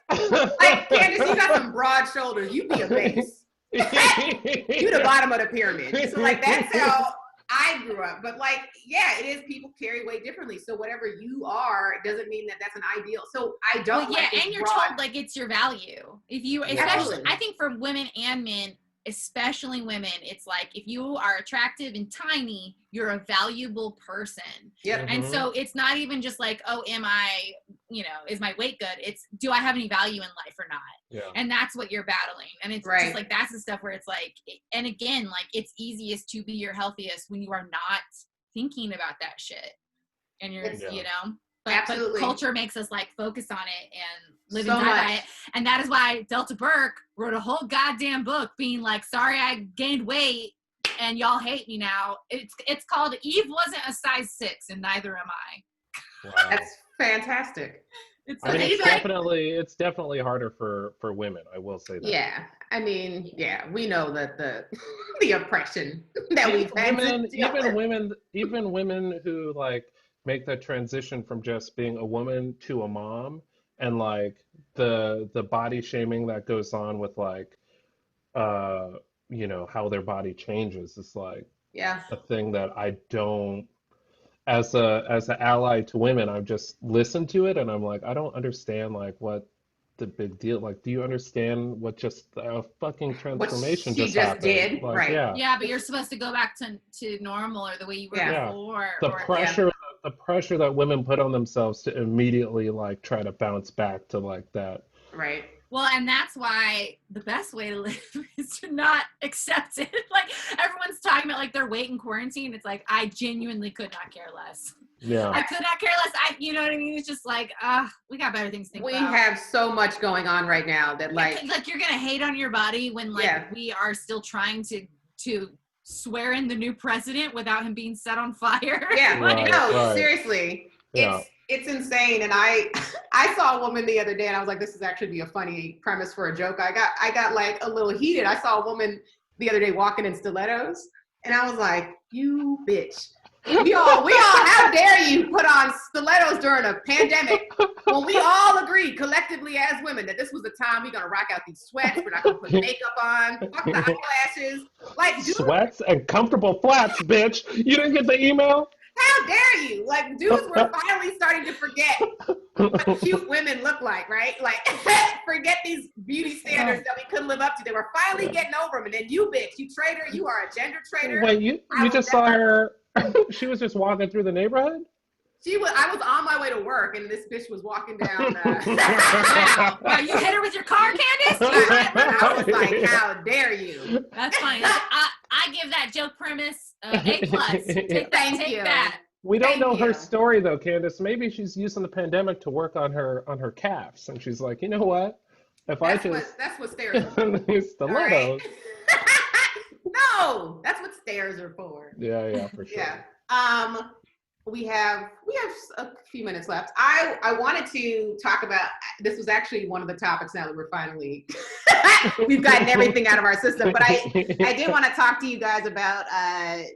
Like, Candice, you got some broad shoulders. You be a base. You the bottom of the pyramid. So like, that's how I grew up. But like, yeah, it is, people carry weight differently. So whatever you are, it doesn't mean that that's an ideal. So I don't. Well, and you're told like it's your value. If you, especially, I think for women and men, especially women, it's like, if you are attractive and tiny, you're a valuable person. Yep. And so it's not even just like, oh, am I, is my weight good? It's, do I have any value in life or not? Yeah. And that's what you're battling. And it's just like, that's the stuff where it's like, and again, like, it's easiest to be your healthiest when you are not thinking about that shit. And you're, but culture makes us like focus on it and live and die by it. And that is why Delta Burke wrote a whole goddamn book being like, sorry I gained weight and y'all hate me now. It's called Eve Wasn't a Size 6 and Neither Am I. Wow. That's fantastic. It's definitely harder for women. I will say that. Yeah, I mean, yeah, we know that the oppression that we've had. Even women who like make the transition from just being a woman to a mom, and like the body shaming that goes on with like, you know, how their body changes is like a thing that I don't. As an ally to women, I've just listened to it and I'm like, I don't understand like what the big deal. Like, do you understand what just a fucking transformation just happened? Did, like, right? Yeah, but you're supposed to go back to normal or the way you were before. The pressure that women put on themselves to immediately like try to bounce back to like that. Right. Well, and that's why the best way to live is to not accept it. Like, everyone's talking about, like, their weight in quarantine. It's like, I genuinely could not care less. Yeah. I could not care less. You know what I mean? It's just like, we got better things to think about. We have so much going on right now that, like... Like, you're going to hate on your body when, like, we are still trying to swear in the new president without him being set on fire. Yeah. Right. Seriously. Yeah. It's insane. And I saw a woman the other day and I was like, this is actually be a funny premise for a joke. I got like a little heated. I saw a woman the other day walking in stilettos and I was like, you bitch. We all, how dare you put on stilettos during a pandemic when we all agreed collectively as women that this was the time we're gonna rock out these sweats, we're not gonna put makeup on, fuck the eyelashes. Like, dude, sweats and comfortable flats, bitch. You didn't get the email? How dare you? Like, dudes were finally starting to forget what cute women look like, right? Like, forget these beauty standards that we couldn't live up to. They were finally getting over them. And then you, bitch, you traitor, you are a gender traitor. Wait, you just saw her, she was just walking through the neighborhood? I was on my way to work, and this bitch was walking down. Wow, you hit her with your car, Candice? I was like, how dare you? That's funny. I give that joke premise A+. Thank you. That. We don't know her story though, Candice. Maybe she's using the pandemic to work on her calves, and she's like, you know what? If that's what stairs are for. Stilettos. Right? No, that's what stairs are for. Yeah, for sure. Yeah. We have a few minutes left. I wanted to talk about, this was actually one of the topics now that we're finally, we've gotten everything out of our system, but I did want to talk to you guys about,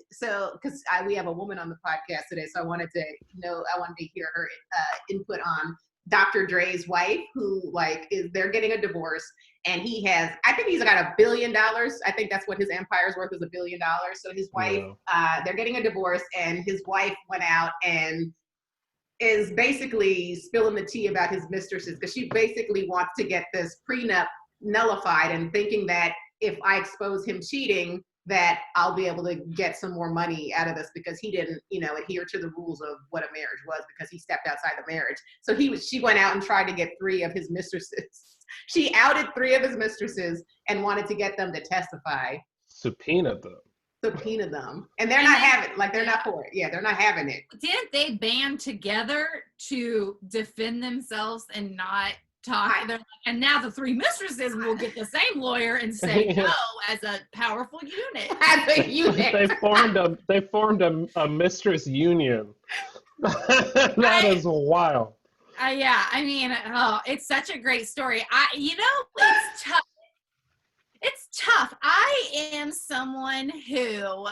because we have a woman on the podcast today, so I wanted to hear her input on Dr. Dre's wife, who they're getting a divorce, and I think he's got $1 billion. I think that's what his empire's worth, is $1 billion. So his wife, they're getting a divorce, and his wife went out and is basically spilling the tea about his mistresses, because she basically wants to get this prenup nullified and thinking that if I expose him cheating, that I'll be able to get some more money out of this, because he didn't, adhere to the rules of what a marriage was, because he stepped outside the marriage. So she went out and tried to get 3 of his mistresses. She outed 3 of his mistresses and wanted to get them to testify. Subpoena them. And they're not having, they're not for it. Yeah, they're not having it. Didn't they band together to defend themselves and not talk? And now the 3 mistresses will get the same lawyer and say no as a powerful unit. As a unit. They formed a mistress union. That is wild. Yeah, I mean, it's such a great story. It's tough. It's tough. I am someone who,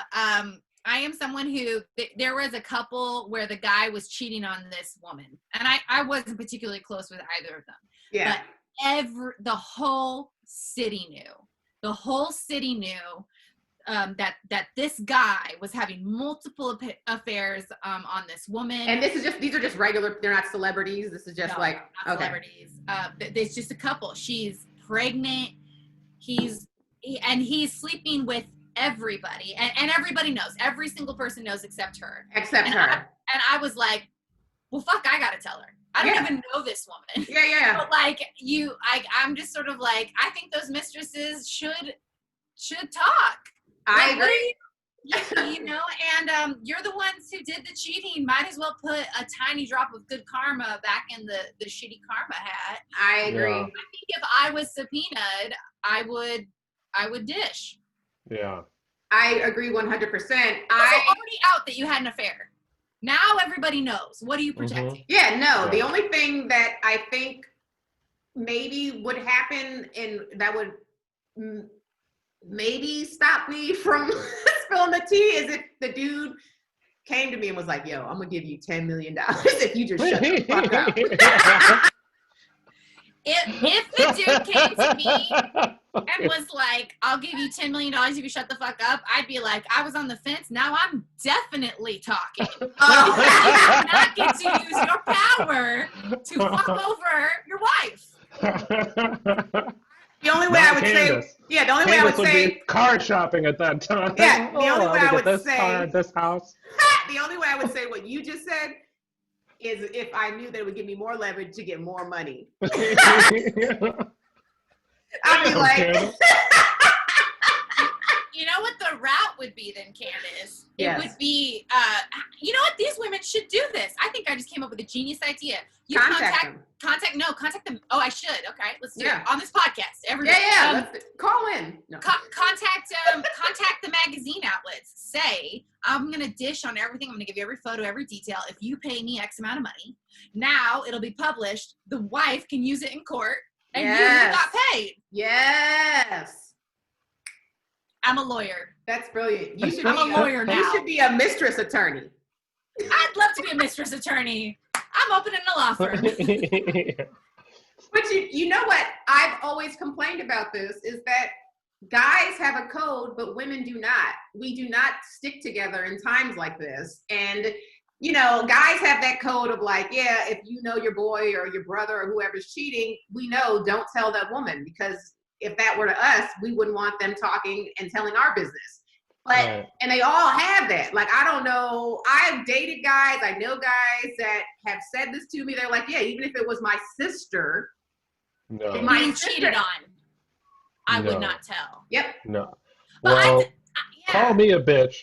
there was a couple where the guy was cheating on this woman, and I wasn't particularly close with either of them. Yeah. But the whole city knew. The whole city knew that this guy was having multiple affairs on this woman. And these are just regular, they're not celebrities. This is just not celebrities. There's just a couple. She's pregnant. He's sleeping with everybody, and everybody knows. Every single person knows except her. And I was like, well, fuck, I gotta tell her. I don't even know this woman. Yeah. But I'm just sort of like, I think those mistresses should talk. I agree. you know, and you're the ones who did the cheating. Might as well put a tiny drop of good karma back in the shitty karma hat. I agree. Yeah. I think if I was subpoenaed, I would dish. Yeah. I agree 100%. Also, already out that you had an affair. Now everybody knows. What are you protecting? Yeah, no. Yeah. The only thing that I think maybe would happen and that would maybe stop me from spilling the tea is if the dude came to me and was like, yo, I'm gonna give you $10 million if you just shut the fuck up. If the dude came to me and was like, I'll give you $10 million if you shut the fuck up, I'd be like, I was on the fence. Now I'm definitely talking. You do not get to use your power to fuck over your wife. The only way I would say, yeah, the only way I would say, be car shopping at that time. Yeah, the only way I would this say, car, this house. The only way I would say what you just said is if I knew that it would give me more leverage to get more money. I'd be like, you know what the route would be then, Candice? Yes. It would be, you know what? These women should do this. I think I just came up with a genius idea. You contact them. Contact them. Oh, I should. Okay, let's do Yeah. it on this podcast. Everybody. Yeah, let's call in. No. Contact the magazine outlets. Say, I'm gonna dish on everything. I'm gonna give you every photo, every detail. If you pay me X amount of money, now it'll be published. The wife can use it in court, and you got paid. Yes. I'm a lawyer. That's brilliant. You should I'm be a lawyer now. You should be a mistress attorney. I'd love to be a mistress attorney. I'm opening a law firm. But you know what? I've always complained about this is that guys have a code, but women do not. We do not stick together in times like this. And, you know, guys have that code of like, yeah, if you know your boy or your brother or whoever's cheating, we know don't tell that woman, because if that were to us, we wouldn't want them talking and telling our business. But, and they all have that. Like, I don't know. I've dated guys. I know guys that have said this to me. They're like, yeah, even if it was my sister, if mine cheated on, I would not tell. Yep. No. But well, call me a bitch,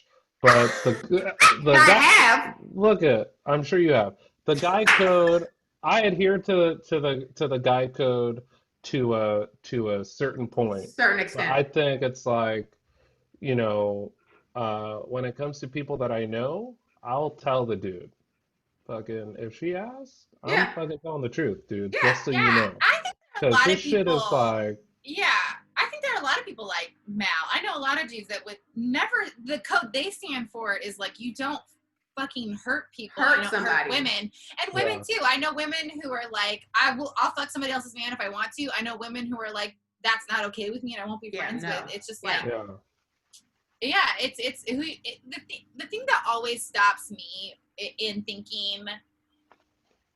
but the I have. Look at. I'm sure you have the guy code. I adhere to the guy code to a certain point. Certain extent. But I think it's like, you know, when it comes to people that I know, I'll tell the dude. Fucking, if she asks, I'm fucking telling the truth, dude. Yeah, just so you know. I think there are a lot of people. Shit is like. Yeah, I think there are a lot of people like Mal. I know a lot of dudes that would never. The code they stand for is like, you don't fucking hurt people. Hurt you don't somebody. hurt women, and women too. I know women who are like, I'll fuck somebody else's man if I want to. I know women who are like, that's not okay with me, and I won't be friends with. It's just like. Yeah, the thing that always stops me in thinking,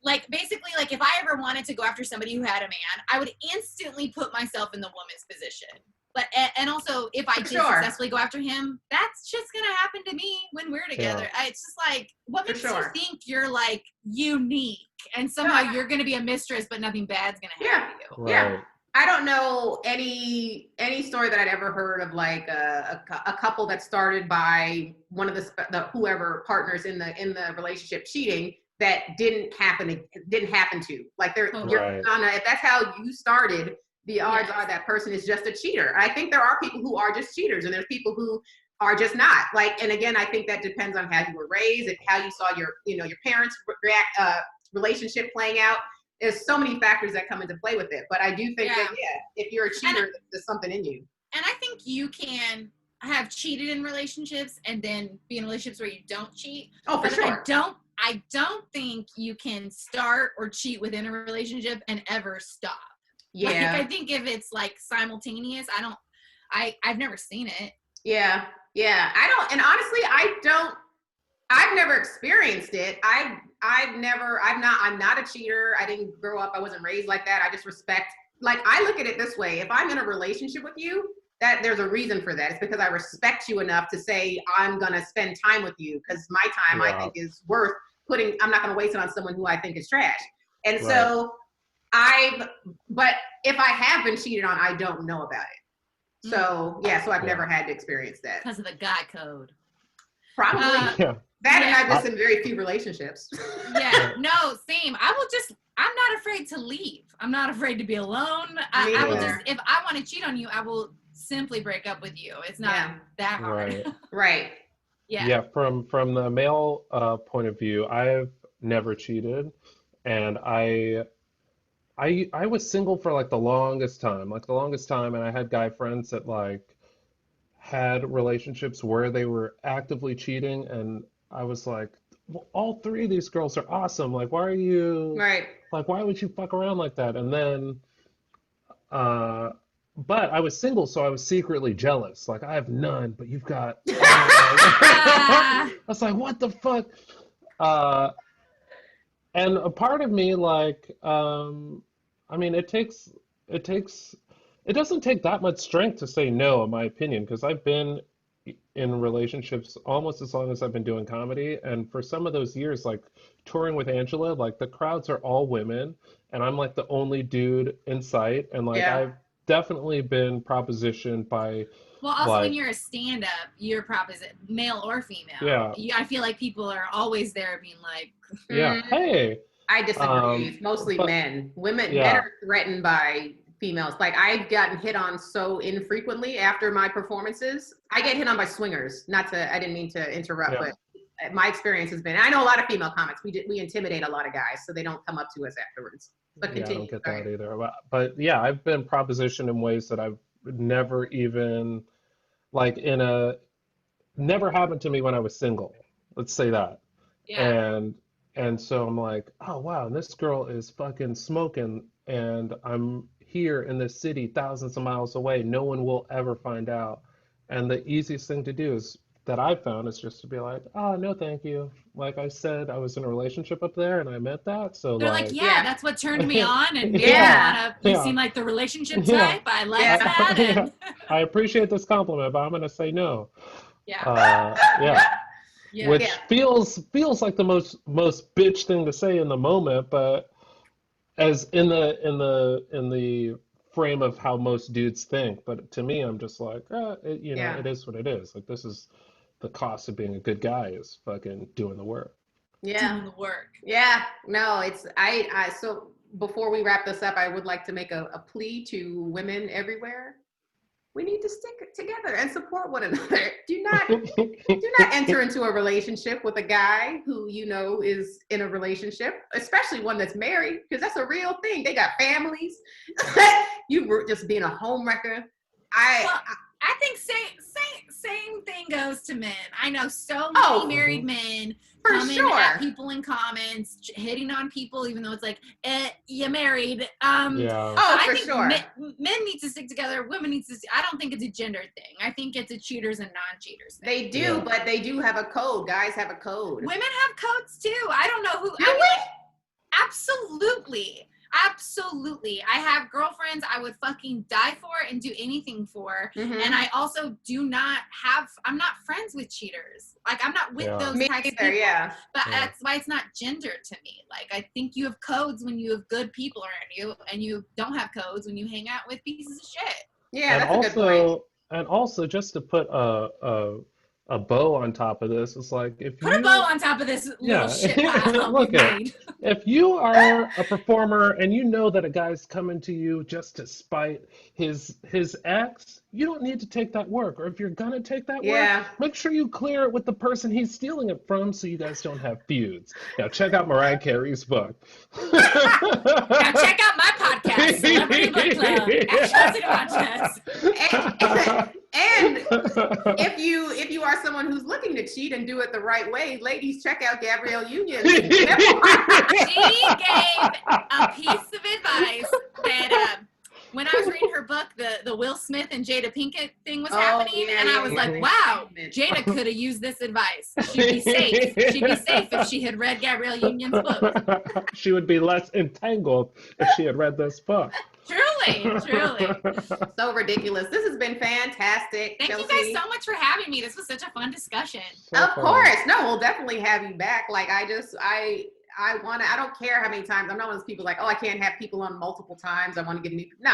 like, basically, like, if I ever wanted to go after somebody who had a man, I would instantly put myself in the woman's position. But and also, if I did successfully go after him, that's just gonna happen to me when we're together. It's just like, what makes you think you're like unique and somehow you're gonna be a mistress, but nothing bad's gonna happen to you? Right. Yeah. I don't know any story that I'd ever heard of like a couple that started by one of the whoever partners in the relationship cheating that didn't happen to. Like you're gonna, if that's how you started, the odds are that person is just a cheater. I think there are people who are just cheaters, and there's people who are just not. Like, and again, I think that depends on how you were raised and how you saw your parents' relationship playing out. There's so many factors that come into play with it. But I do think that, if you're a cheater, there's something in you. And I think you can have cheated in relationships and then be in relationships where you don't cheat. Oh, for sure. I don't think you can start or cheat within a relationship and ever stop. Yeah. Like, I think if it's like simultaneous, I've never seen it. Yeah. Yeah. I've never experienced it. I'm not a cheater. I didn't grow up. I wasn't raised like that. I just respect, like, I look at it this way. If I'm in a relationship with you, that there's a reason for that. It's because I respect you enough to say, I'm going to spend time with you, because my time I think is worth I'm not going to waste it on someone who I think is trash. And so but if I have been cheated on, I don't know about it. So, so I've never had to experience that. Because of the guy code. Probably. Yeah. That and I've just in very few relationships. Yeah, no, same. I'm not afraid to leave. I'm not afraid to be alone. I will just, if I want to cheat on you, I will simply break up with you. It's not that hard. Right. Yeah. Yeah, from the male point of view, I've never cheated, and I was single for like the longest time, and I had guy friends that like had relationships where they were actively cheating, and I was like, well, all three of these girls are awesome. Like, why would you fuck around like that? And then, but I was single, so I was secretly jealous. Like, I have none, but you've got. I was like, what the fuck? And a part of me, like, I mean, it doesn't take that much strength to say no, in my opinion, because I've been in relationships almost as long as I've been doing comedy. And for some of those years, like touring with Angela, like the crowds are all women, and I'm like the only dude in sight. And like I've definitely been propositioned by. Well, also when you're a stand-up, you're proposition, male or female. Yeah. I feel like people are always there being like, hey. I disagree. It's mostly men. Men are threatened by females. Like I've gotten hit on so infrequently after my performances. I get hit on by swingers. I didn't mean to interrupt, but my experience has been, I know a lot of female comics, we intimidate a lot of guys, so they don't come up to us afterwards. But continue. I don't get that either. But yeah, I've been propositioned in ways that I've never even, like never happened to me when I was single. Let's say that. Yeah. And so I'm like, oh wow, this girl is fucking smoking, and I'm here in this city thousands of miles away. No one will ever find out. And the easiest thing to do is that I've found is just to be like, oh no, thank you. Like I said, I was in a relationship up there and I meant that. So they're like, that's what turned me on. And you seem like the relationship type. I like that. And I appreciate this compliment, but I'm gonna say no. Which feels like the most bitch thing to say in the moment, but as in the frame of how most dudes think. But to me, I'm just like, it is what it is. Like this is the cost of being a good guy, is fucking doing the work. Doing the work. Yeah. No, it's so before we wrap this up, I would like to make a plea to women everywhere. We need to stick together and support one another. Do not enter into a relationship with a guy who you know is in a relationship, especially one that's married, because that's a real thing. They got families. You were just being a homewrecker. I think same thing goes to men. I know so many married men coming at people in comments, hitting on people, even though it's like, you're married. I think men need to stick together. Women need to. I don't think it's a gender thing. I think it's a cheaters and non-cheaters thing. They do, but they do have a code. Guys have a code. Women have codes too. I don't know who. Absolutely. Absolutely. I have girlfriends I would fucking die for and do anything for. Mm-hmm. And I also I'm not friends with cheaters. Like I'm not with those types of people. Yeah. But that's why it's not gender to me. Like I think you have codes when you have good people around you, and you don't have codes when you hang out with pieces of shit. Yeah, that's a good point. And also just to put a bow on top of this, it's like if put a bow on top of this little shit pile. Look at if you are a performer and you know that a guy's coming to you just to spite his ex, you don't need to take that work. Or if you're gonna take that work, make sure you clear it with the person he's stealing it from, so you guys don't have feuds. Now check out Mariah Carey's book. Now check out my podcast, Celebrity Book Club at Chelsea Devantez. And if you are someone who's looking to cheat and do it the right way, ladies, check out Gabrielle Union. She gave a piece of advice that when I was reading her book, the Will Smith and Jada Pinkett thing was happening, and I was like, wow, Jada could have used this advice. She'd be safe. She'd be safe if she had read Gabrielle Union's book. She would be less entangled if she had read this book. Truly. So ridiculous. This has been fantastic. Thank you guys so much for having me. This was such a fun discussion. Of course. No, we'll definitely have you back. Like I I don't care how many times. I'm not one of those people like, oh, I can't have people on multiple times. I want to get new. No,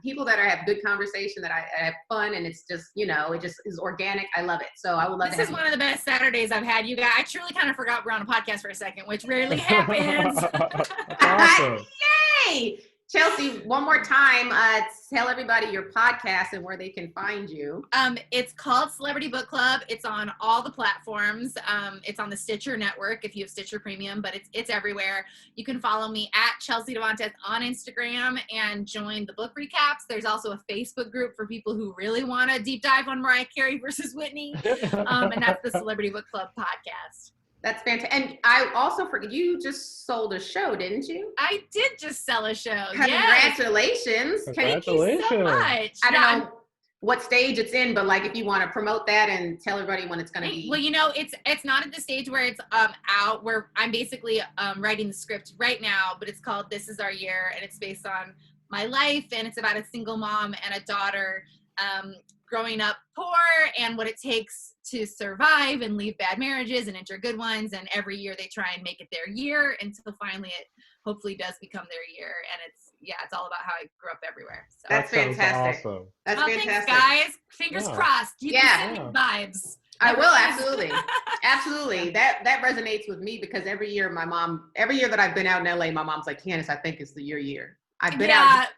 people that have good conversation, that I have fun, and it's just, it just is organic. I love it. So I would love This is one of the best Saturdays I've had, you guys. I truly kind of forgot we're on a podcast for a second, which rarely happens. Awesome. Yay! Chelsea, one more time, tell everybody your podcast and where they can find you. It's called Celebrity Book Club. It's on all the platforms. It's on the Stitcher network if you have Stitcher Premium, but it's everywhere. You can follow me at Chelsea Devantez on Instagram and join the book recaps. There's also a Facebook group for people who really want to deep dive on Mariah Carey versus Whitney. And that's the Celebrity Book Club podcast. That's fantastic. And I also forget, you just sold a show, didn't you? I did just sell a show. Congratulations. Yes. Thank you so much. I don't know what stage it's in, but like if you want to promote that and tell everybody when it's going to be. Well, it's not at the stage where it's out, where I'm basically writing the script right now, but it's called This Is Our Year, and it's based on my life, and it's about a single mom and a daughter growing up poor and what it takes to survive and leave bad marriages and enter good ones. And every year they try and make it their year until finally it hopefully does become their year. And it's all about how I grew up everywhere. So that's fantastic. Awesome. That's fantastic. Thanks, guys. Fingers crossed. Keep sending vibes. I will, absolutely. Absolutely. That resonates with me because every year that I've been out in LA, my mom's like, Candice, I think it's your year. I've been out.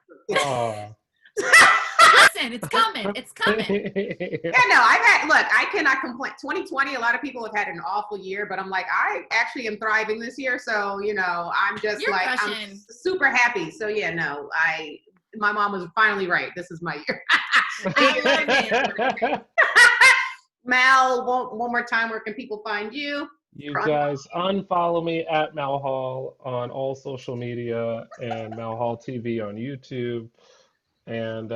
Listen, it's coming. It's coming. Yeah, no, I cannot complain. 2020, a lot of people have had an awful year, but I'm like, I actually am thriving this year. So, I'm just I'm super happy. So yeah, no, my mom was finally right. This is my year. I love it. Mal, one more time, where can people find you? You guys unfollow me at Mal Hall on all social media and Mal Hall TV on YouTube. And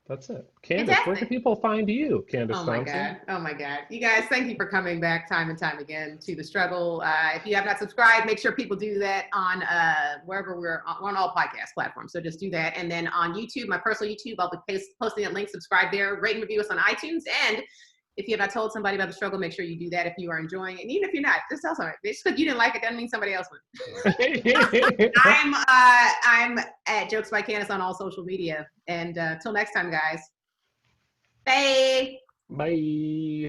that's it. Candice, where can people find you, Candice Thompson? Oh my God. You guys, thank you for coming back time and time again to The Struggle. If you have not subscribed, make sure people do that on wherever we're on all podcast platforms. So just do that. And then on YouTube, my personal YouTube, I'll be posting that link. Subscribe there, rate and review us on iTunes. And if you have not told somebody about The Struggle, make sure you do that if you are enjoying it. And even if you're not, just tell somebody. Just because you didn't like it doesn't mean somebody else would. I'm at Jokes by Candice on all social media. And till next time, guys. Bye. Bye.